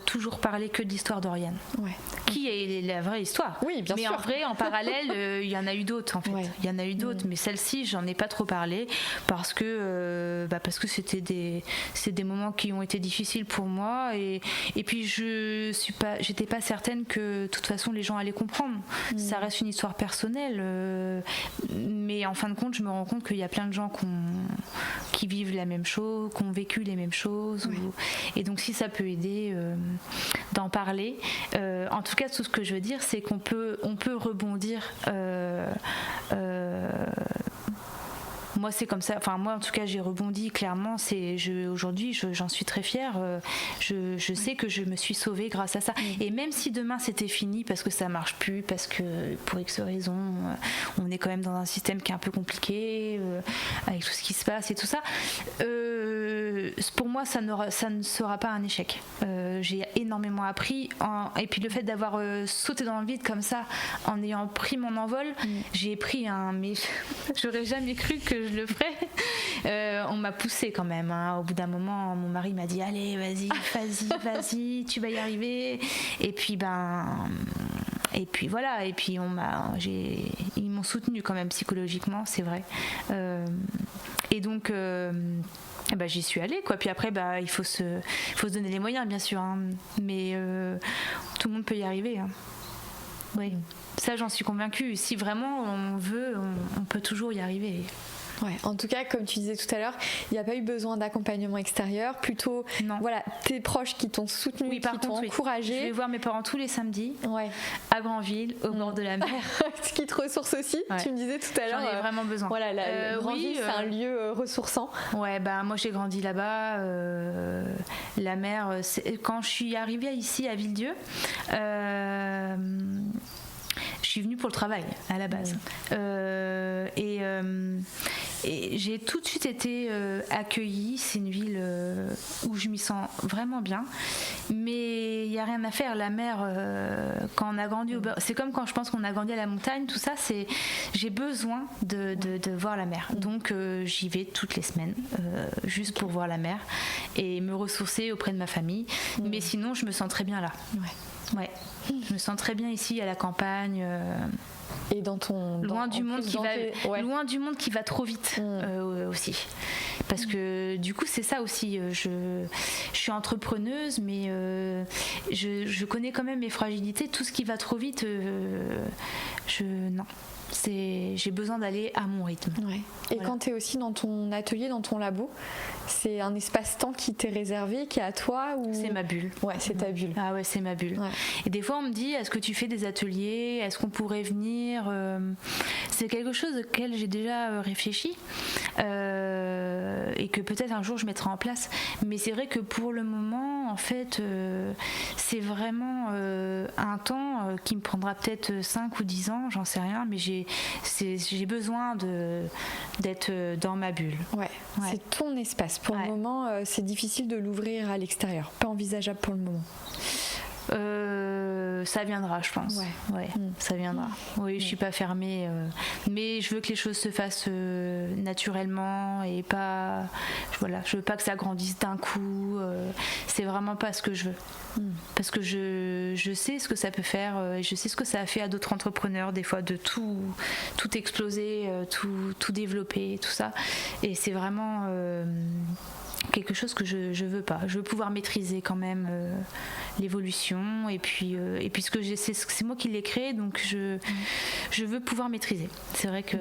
toujours parlé que de l'histoire d'Oriane, qui est la vraie histoire. Oui, bien sûr. Mais en vrai, en parallèle, il y en a eu d'autres en fait. Il y en a eu d'autres, mais celle-ci, j'en ai pas trop parlé parce que c'est des moments qui ont été difficiles pour moi, et puis j'étais pas certaine que de toute façon les gens allaient comprendre. Ça reste une histoire personnelle. Mais en fin de compte, je me rends compte qu'il y a plein de gens qui vivent la même chose, qui ont vécu les mêmes choses. Et donc, si ça peut aider d'en parler. En tout cas, tout ce que je veux dire, c'est qu'on peut rebondir. Moi, c'est comme ça. Enfin, moi, en tout cas, j'ai rebondi clairement. Aujourd'hui, j'en suis très fière. Je sais que je me suis sauvée grâce à ça. Et même si demain c'était fini parce que ça marche plus, parce que pour X raisons, on est quand même dans un système qui est un peu compliqué avec tout ce qui se passe et tout ça. Pour moi, ça ne sera pas un échec. J'ai énormément appris. Et puis le fait d'avoir sauté dans le vide comme ça, en ayant pris mon envol, j'ai pris mais j'aurais jamais cru que je le ferais. On m'a poussée quand même. Au bout d'un moment, mon mari m'a dit allez, vas-y, tu vas y arriver. Et puis voilà. Et puis ils m'ont soutenue quand même psychologiquement, c'est vrai. Et donc. J'y suis allée, quoi. Puis après, il faut se donner les moyens, bien sûr, hein. Mais tout le monde peut y arriver, hein. Oui, ça j'en suis convaincue. Si vraiment on veut, on peut toujours y arriver. Ouais, en tout cas, comme tu disais tout à l'heure, il n'y a pas eu besoin d'accompagnement extérieur, plutôt tes proches qui t'ont soutenu, qui t'ont encouragé. Je vais voir mes parents tous les samedis à Granville, au bord de la mer. Ce qui te ressource aussi, tu me disais tout à l'heure. J'en ai vraiment besoin. Voilà, Granville, c'est un lieu ressourçant. Ouais, moi j'ai grandi là-bas. La mer, quand je suis arrivée ici à Villedieu, je suis venue pour le travail à la base. Et j'ai tout de suite été accueillie. C'est une ville où je m'y sens vraiment bien. Mais il n'y a rien à faire. La mer, quand on a grandi c'est comme quand je pense qu'on a grandi à la montagne, tout ça, j'ai besoin de voir la mer. Donc j'y vais toutes les semaines, juste pour voir la mer et me ressourcer auprès de ma famille. Mais sinon, je me sens très bien là. Ouais. Je me sens très bien ici à la campagne. Et loin du monde qui va trop vite aussi. Parce que du coup c'est ça aussi. Je suis entrepreneuse, mais je connais quand même mes fragilités. Tout ce qui va trop vite, non. J'ai besoin d'aller à mon rythme. Et quand tu es aussi dans ton atelier, dans ton labo, c'est un espace-temps qui t'est réservé, qui est à toi ou... C'est ma bulle. Ouais, c'est ta bulle. Ah ouais, c'est ma bulle. Et des fois on me dit, est-ce que tu fais des ateliers? Est-ce qu'on pourrait venir? C'est quelque chose auquel j'ai déjà réfléchi. et que peut-être un jour je mettrai en place. Mais c'est vrai que pour le moment, en fait, c'est vraiment un temps qui me prendra peut-être 5 ou 10 ans, j'en sais rien, mais j'ai besoin d'être dans ma bulle. Ouais. C'est ton espace. Pour le moment, c'est difficile de l'ouvrir à l'extérieur. Pas envisageable pour le moment. Ça viendra, je pense. Ça viendra. Oui, je suis pas fermée, mais je veux que les choses se fassent naturellement et pas. Voilà, je veux pas que ça grandisse d'un coup. C'est vraiment pas ce que je veux. Parce que je sais ce que ça peut faire. Et je sais ce que ça a fait à d'autres entrepreneurs des fois de tout exploser, tout développer, tout ça. Et c'est vraiment quelque chose que je veux pas. Je veux pouvoir maîtriser quand même l'évolution et puis ce que c'est moi qui l'ai créé, donc je veux pouvoir maîtriser. C'est vrai que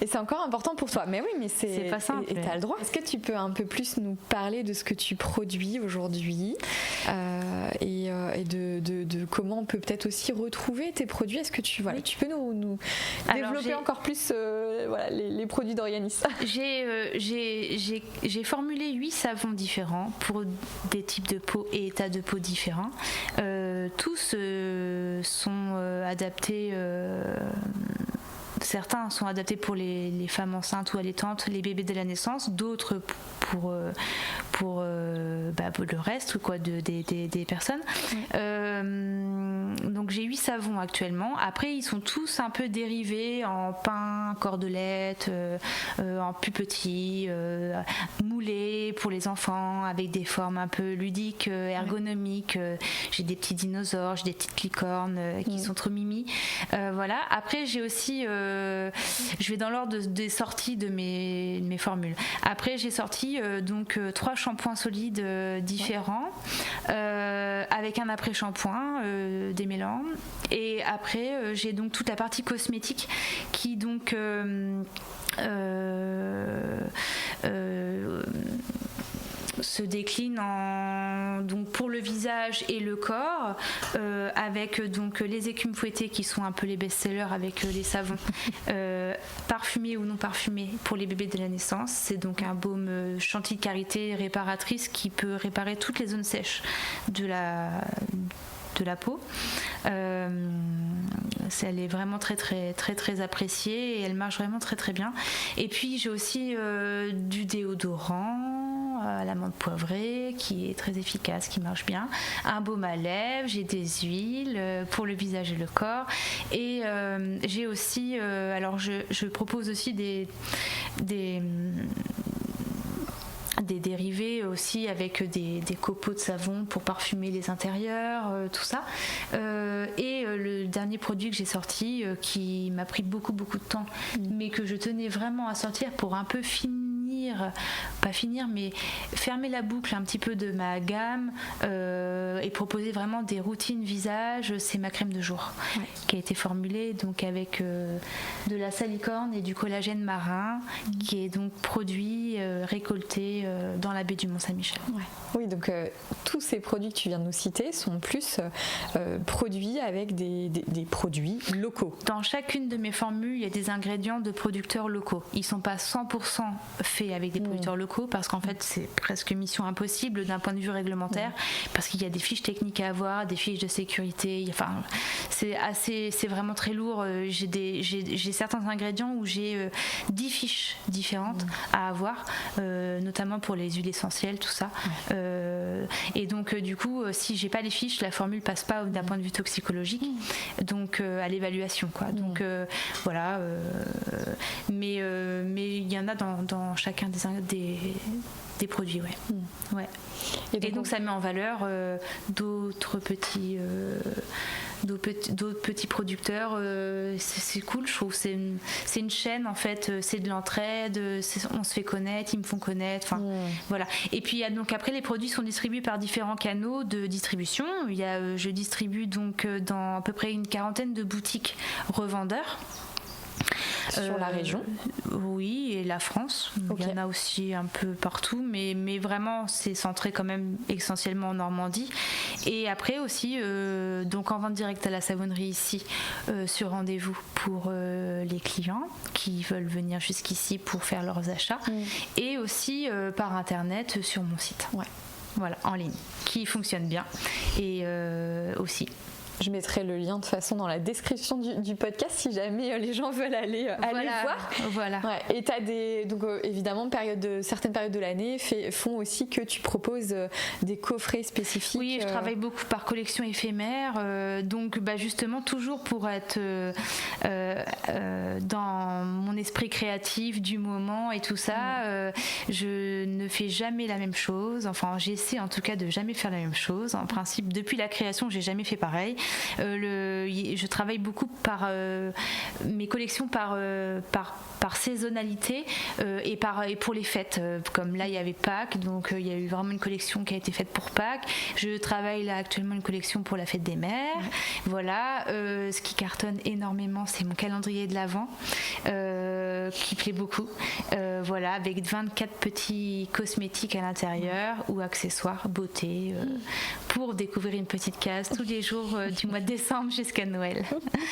Et c'est encore important pour toi. Mais oui, mais c'est pas simple. Et t'as le droit. Est-ce que tu peux un peu plus nous parler de ce que tu produis aujourd'hui et de comment on peut peut-être aussi retrouver tes produits? Est-ce que tu peux nous développer encore plus les produits d'Orianis? J'ai formulé 8 savons différents pour des types de peau et états de peau différents. Tous sont adaptés. Certains sont adaptés pour les femmes enceintes ou allaitantes, les bébés dès la naissance, d'autres pour le reste des personnes. Donc j'ai 8 savons actuellement. Après, ils sont tous un peu dérivés en pain, cordelette, en plus petit, moulés pour les enfants, avec des formes un peu ludiques, ergonomiques. J'ai des petits dinosaures, j'ai des petites licornes qui sont trop mimi. Voilà. Après, j'ai aussi je vais dans l'ordre des sorties de mes formules. Après, j'ai sorti 3 shampoings solides différents avec un après-shampoing démêlant. Et après, j'ai donc toute la partie cosmétique qui donc se décline donc pour le visage et le corps avec donc les écumes fouettées qui sont un peu les best-sellers avec les savons parfumés ou non parfumés pour les bébés de la naissance. C'est donc un baume chantilly de karité réparatrice qui peut réparer toutes les zones sèches de la peau. Elle est vraiment très très très très appréciée et elle marche vraiment très très bien. Et puis j'ai aussi du déodorant à l'amande poivrée qui est très efficace, qui marche bien, un baume à lèvres, j'ai des huiles pour le visage et le corps, et j'ai aussi alors je propose aussi des dérivés aussi avec des copeaux de savon pour parfumer les intérieurs, tout ça. Et le dernier produit que j'ai sorti qui m'a pris beaucoup de temps, mais que je tenais vraiment à sortir pour un peu mais fermer la boucle un petit peu de ma gamme et proposer vraiment des routines visage. C'est ma crème de jour qui a été formulée donc avec de la salicorne et du collagène marin qui est donc produit récolté dans la baie du Mont-Saint-Michel. Oui, donc tous ces produits que tu viens de nous citer sont plus produits avec des produits locaux. Dans chacune de mes formules, il y a des ingrédients de producteurs locaux. Ils ne sont pas 100% faits avec des producteurs locaux parce qu'en fait c'est presque mission impossible d'un point de vue réglementaire parce qu'il y a des fiches techniques à avoir, des fiches de sécurité, enfin c'est vraiment très lourd. J'ai certains ingrédients où j'ai 10 fiches différentes à avoir, notamment pour les huiles essentielles, tout ça. Et donc du coup si j'ai pas les fiches, la formule passe pas d'un point de vue toxicologique, donc à l'évaluation quoi. Donc voilà, mais il y en a dans chacun des produits, ouais. Et donc ça met en valeur d'autres petits producteurs. C'est cool, je trouve. C'est une chaîne en fait, c'est de l'entraide, on se fait connaître, ils me font connaître, voilà. Et puis donc après les produits sont distribués par différents canaux de distribution. Je distribue donc dans à peu près une quarantaine de boutiques revendeurs. Sur la région? Oui, et la France. Okay. Il y en a aussi un peu partout, mais vraiment c'est centré quand même essentiellement en Normandie. Et après aussi, donc en vente directe à la savonnerie ici, sur rendez-vous pour les clients qui veulent venir jusqu'ici pour faire leurs achats, et aussi par internet sur mon site. Ouais. Voilà, en ligne, qui fonctionne bien. Et aussi. Je mettrai le lien de toute façon dans la description du podcast si jamais les gens veulent aller voir. Voilà. Ouais. Et tu as donc évidemment certaines périodes de l'année font aussi que tu proposes des coffrets spécifiques. Oui, je travaille beaucoup par collection éphémère, donc justement toujours pour être dans mon esprit créatif du moment et tout ça. Je ne fais jamais la même chose. Enfin, j'essaie en tout cas de jamais faire la même chose. En principe, depuis la création, j'ai jamais fait pareil. Je travaille beaucoup par mes collections par saisonnalité et pour les fêtes. Comme là, il y avait Pâques, donc il y a eu vraiment une collection qui a été faite pour Pâques. Je travaille là actuellement une collection pour la fête des mères. Voilà. Ce qui cartonne énormément, c'est mon calendrier de l'Avent, qui plaît beaucoup. Voilà, avec 24 petits cosmétiques à l'intérieur ou accessoires, beauté, pour découvrir une petite case tous les jours du mois de décembre jusqu'à Noël.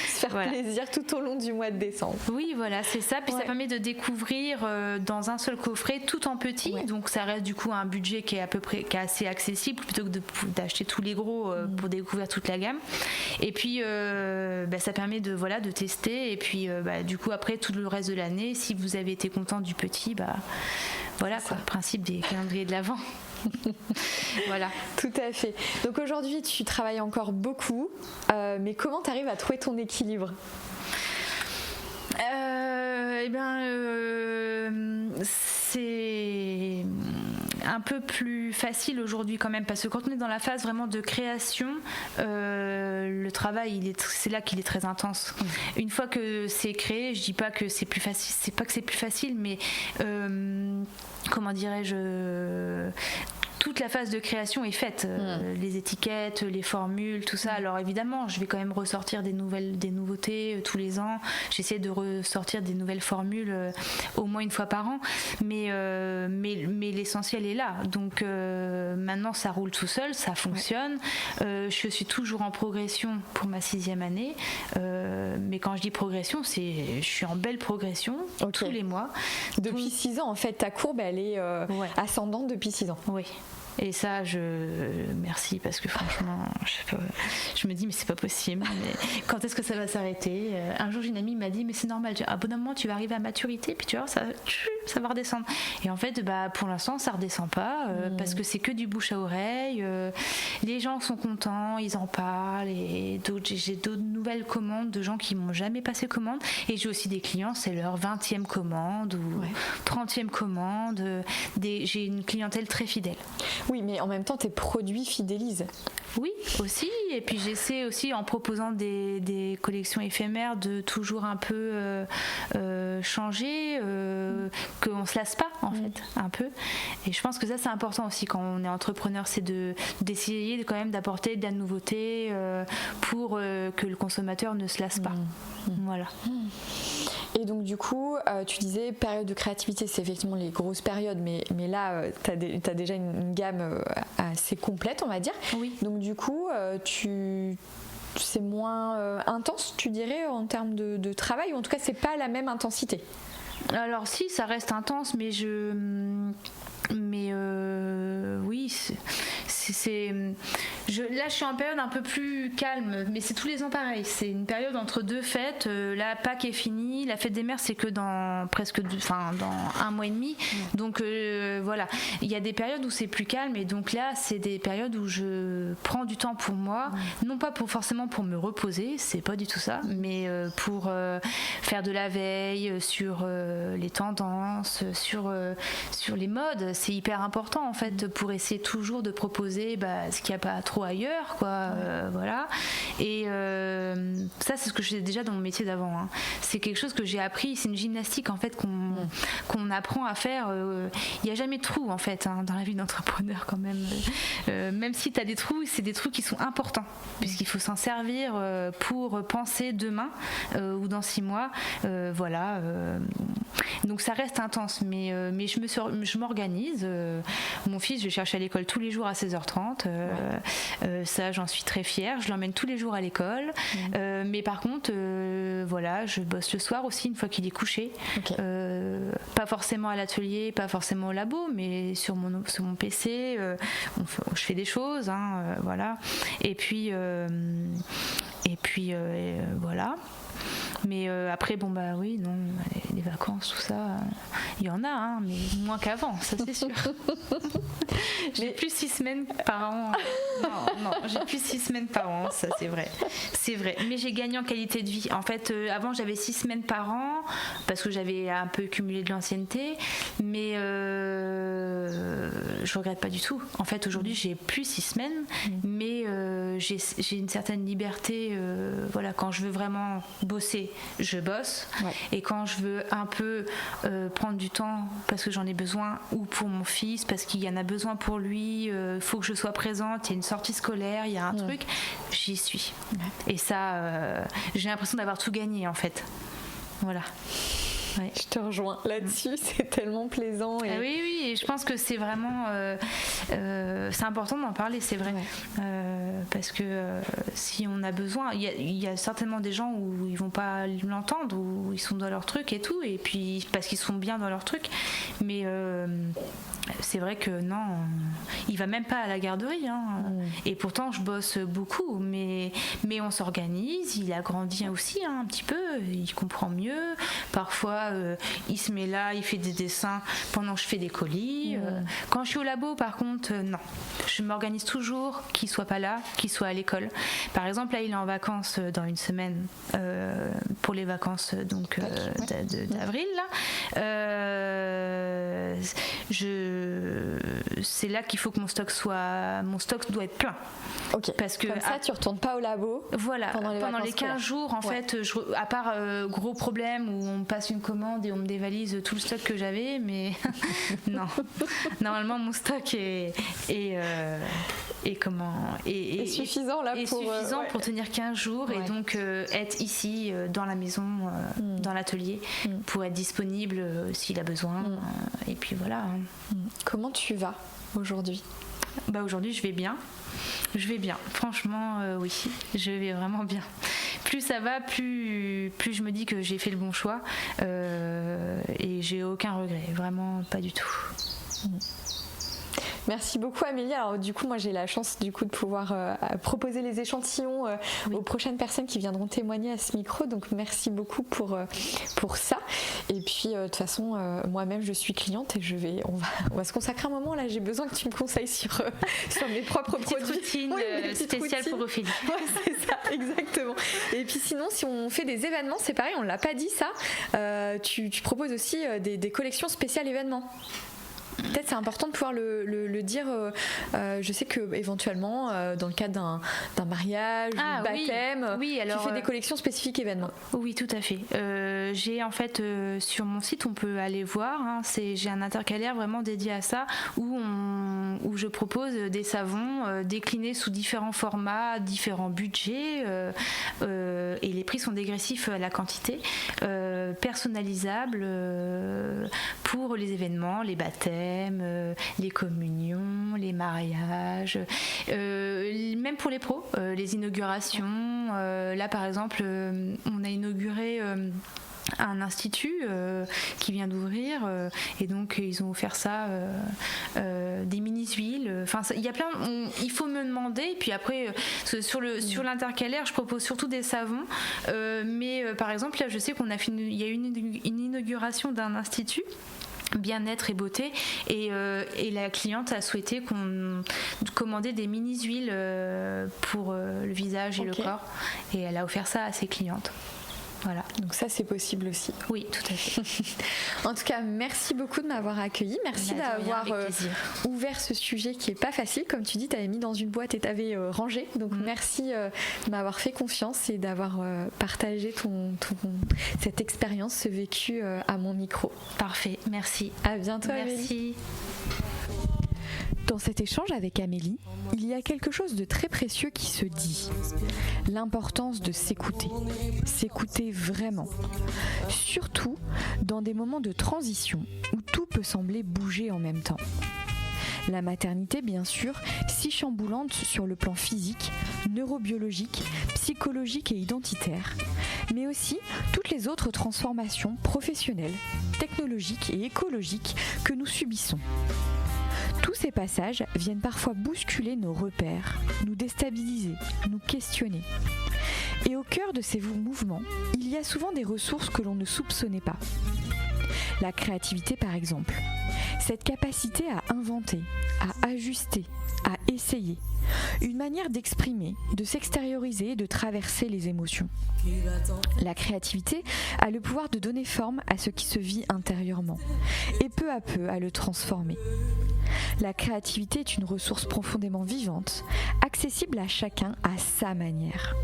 Se faire plaisir tout au long du mois de décembre. Oui, voilà, c'est ça. Puis ça permet de découvrir dans un seul coffret, tout en petit. Donc ça reste du coup un budget qui est assez accessible plutôt que d'acheter tous les gros pour découvrir toute la gamme. Et puis ça permet de tester. Et puis du coup après tout le reste de l'année, si vous avez été content du petit, voilà quoi, le principe des calendriers de l'Avent. Voilà. Tout à fait. Donc aujourd'hui tu travailles encore beaucoup, mais comment tu arrives à trouver ton équilibre? C'est un peu plus facile aujourd'hui quand même, parce que quand on est dans la phase vraiment de création, le travail c'est là qu'il est très intense. Une fois que c'est créé, je dis pas que c'est plus facile, c'est pas que c'est plus facile, mais comment dirais-je, toute la phase de création est faite, les étiquettes, les formules, tout ça. Alors évidemment, je vais quand même ressortir des nouveautés tous les ans. J'essaie de ressortir des nouvelles formules au moins une fois par an, mais l'essentiel est là. Donc maintenant, ça roule tout seul, ça fonctionne. Je suis toujours en progression pour ma 6e année, mais quand je dis progression, je suis en belle progression tous les mois. Depuis 6 ans, en fait, ta courbe, elle est ascendante depuis 6 ans. Oui. Et ça, merci, parce que franchement, je me dis mais c'est pas possible. Mais quand est-ce que ça va s'arrêter? Un jour, une amie m'a dit mais c'est normal. À un bon moment, tu vas arriver à maturité, puis tu vois, ça va redescendre. Et en fait, pour l'instant, ça redescend pas parce que c'est que du bouche à oreille. Les gens sont contents, ils en parlent. Et j'ai d'autres nouvelles commandes de gens qui m'ont jamais passé commande. Et j'ai aussi des clients, c'est leur 20e commande ou 30e commande. J'ai une clientèle très fidèle. Oui, mais en même temps, tes produits fidélisent. Oui, aussi. Et puis j'essaie aussi, en proposant des collections éphémères, de toujours un peu changer, qu'on se lasse pas, en fait, un peu. Et je pense que ça, c'est important aussi quand on est entrepreneur, c'est d'essayer quand même d'apporter de la nouveauté pour que le consommateur ne se lasse pas. Voilà. Et donc du coup, tu disais période de créativité, c'est effectivement les grosses périodes, mais là, t'as déjà une gamme assez complète, on va dire. Oui. Donc du coup, c'est moins intense, tu dirais, en termes de travail, ou en tout cas, c'est pas la même intensité. Alors si, ça reste intense, mais oui, là je suis en période un peu plus calme, mais c'est tous les ans pareil. C'est une période entre deux fêtes. La Pâques est finie, la fête des mères c'est que dans un mois et demi. Donc voilà, il y a des périodes où c'est plus calme, et donc là c'est des périodes où je prends du temps pour moi, non pas forcément pour me reposer, c'est pas du tout ça, mais pour faire de la veille sur les tendances, sur les modes. C'est hyper important en fait pour essayer toujours de proposer ce qu'il n'y a pas trop ailleurs, quoi. Voilà. Et ça, c'est ce que je faisais déjà dans mon métier d'avant. Hein. C'est quelque chose que j'ai appris. C'est une gymnastique en fait qu'on apprend à faire. Il n'y a jamais de trou en fait dans la vie d'entrepreneur quand même. Même si tu as des trous, c'est des trous qui sont importants puisqu'il faut s'en servir pour penser demain ou dans 6 mois. Voilà. Donc ça reste intense, mais je m'organise. Mon fils, je le cherche à l'école tous les jours à 16h30. Ça, j'en suis très fière. Je l'emmène tous les jours à l'école. Mais par contre, voilà, je bosse le soir aussi une fois qu'il est couché. Okay. Pas forcément à l'atelier, pas forcément au labo, mais sur mon PC, je fais des choses, hein, voilà. Et puis voilà. Mais après, bon bah oui, non, les vacances, tout ça, il y en a, hein, mais moins qu'avant, ça c'est sûr. J'ai plus 6 semaines par an. Non, j'ai plus 6 semaines par an, ça c'est vrai. C'est vrai, mais j'ai gagné en qualité de vie. En fait, avant j'avais 6 semaines par an, parce que j'avais un peu cumulé de l'ancienneté, mais je regrette pas du tout. En fait, aujourd'hui, j'ai plus 6 semaines, mais j'ai une certaine liberté. Voilà, quand je veux vraiment bosser, je bosse. Ouais. Et quand je veux un peu prendre du temps parce que j'en ai besoin, ou pour mon fils parce qu'il y en a besoin pour lui, faut que je sois présente, il y a une sortie scolaire, il y a un truc, j'y suis. Ouais. Et ça, j'ai l'impression d'avoir tout gagné en fait. Voilà. Ouais. Je te rejoins là-dessus, c'est tellement plaisant. Et... oui, et je pense que c'est vraiment c'est important d'en parler, c'est vrai. Ouais. Parce que si on a besoin, il y a certainement des gens où ils vont pas l'entendre, où ils sont dans leur truc et tout, et puis parce qu'ils sont bien dans leur truc, mais c'est vrai que non, il va même pas à la garderie, hein. Et pourtant je bosse beaucoup, mais on s'organise, il a grandi aussi, hein, un petit peu, il comprend mieux, parfois il se met là, il fait des dessins pendant que je fais des colis. Quand je suis au labo, par contre, non. Je m'organise toujours qu'il soit pas là, qu'il soit à l'école. Par exemple, là, il est en vacances dans une semaine pour les vacances donc d'avril. Là, c'est là qu'il faut que mon stock doit être plein. Okay. Parce que comme ça, tu retournes pas au labo. Voilà. Pendant les 15 jours, en fait, à part gros problème où on me passe une commande et on me dévalise tout le stock que j'avais, mais non. Normalement, mon stock est suffisant là pour tenir 15 jours et donc être ici dans la maison, dans l'atelier, pour être disponible s'il a besoin. Et puis voilà. Comment tu vas aujourd'hui ? Bah aujourd'hui, je vais bien. Franchement, oui, je vais vraiment bien. Plus ça va, plus je me dis que j'ai fait le bon choix et j'ai aucun regret, vraiment pas du tout. Merci beaucoup Amélie. Alors du coup moi j'ai la chance de pouvoir proposer les échantillons aux prochaines personnes qui viendront témoigner à ce micro, donc merci beaucoup pour ça. Et puis de toute façon moi-même je suis cliente et on va se consacrer un moment là, j'ai besoin que tu me conseilles sur mes propres produits. Routine spéciale pour Ophélie. Ouais, c'est ça, exactement. Et puis sinon si on fait des événements, c'est pareil, on l'a pas dit ça, tu proposes aussi des collections spéciales événements. Peut-être c'est important de pouvoir le dire. Je sais que éventuellement, dans le cadre d'un mariage, ou baptême, alors, tu fais des collections spécifiques événements. Oui, tout à fait. J'ai en fait sur mon site, on peut aller voir. Hein, j'ai un intercalaire vraiment dédié à ça, où je propose des savons déclinés sous différents formats, différents budgets, et les prix sont dégressifs à la quantité, personnalisables pour les événements, les baptêmes. Les communions, les mariages, même pour les pros, les inaugurations. Là par exemple, on a inauguré un institut qui vient d'ouvrir et donc ils ont offert ça, des mini-huiles, enfin il y a plein, il faut me demander, et puis après sur l'intercalaire je propose surtout des savons, mais par exemple là je sais il y a eu une inauguration d'un institut bien-être et beauté, et la cliente a souhaité qu'on commandait des mini-huiles pour le visage et le corps, et elle a offert ça à ses clientes. Voilà. Donc ça, c'est possible aussi. Oui, tout à fait. En tout cas, merci beaucoup de m'avoir accueillie. Merci d'avoir ouvert ce sujet qui n'est pas facile. Comme tu dis, tu avais mis dans une boîte et tu avais rangé. Donc merci de m'avoir fait confiance et d'avoir partagé cette expérience, ce vécu à mon micro. Parfait, merci. À bientôt, Amélie. Merci. Dans cet échange avec Amélie, il y a quelque chose de très précieux qui se dit. L'importance de s'écouter. S'écouter vraiment. Surtout dans des moments de transition où tout peut sembler bouger en même temps. La maternité, bien sûr, si chamboulante sur le plan physique, neurobiologique, psychologique et identitaire, mais aussi toutes les autres transformations professionnelles, technologiques et écologiques que nous subissons. Tous ces passages viennent parfois bousculer nos repères, nous déstabiliser, nous questionner. Et au cœur de ces mouvements, il y a souvent des ressources que l'on ne soupçonnait pas. La créativité par exemple, cette capacité à inventer, à ajuster, à essayer, une manière d'exprimer, de s'extérioriser et de traverser les émotions. La créativité a le pouvoir de donner forme à ce qui se vit intérieurement et peu à peu à le transformer. La créativité est une ressource profondément vivante, accessible à chacun à sa manière.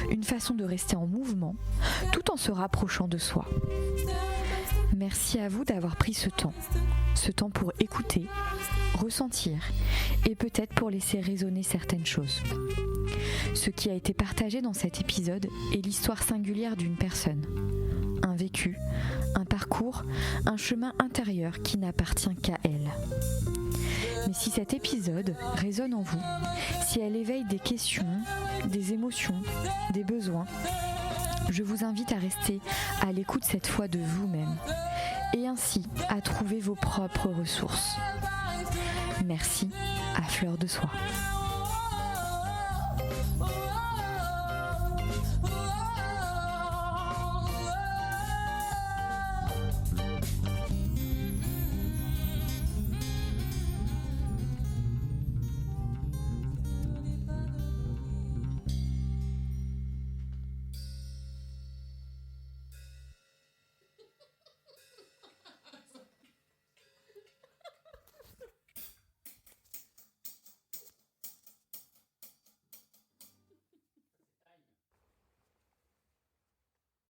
Une façon de rester en mouvement, tout en se rapprochant de soi. Merci à vous d'avoir pris ce temps pour écouter, ressentir et peut-être pour laisser résonner certaines choses. Ce qui a été partagé dans cet épisode est l'histoire singulière d'une personne. Un vécu, un parcours, un chemin intérieur qui n'appartient qu'à elle. Mais si cet épisode résonne en vous, si elle éveille des questions, des émotions, des besoins, je vous invite à rester à l'écoute cette fois de vous-même et ainsi à trouver vos propres ressources. Merci à Fleur de Soie.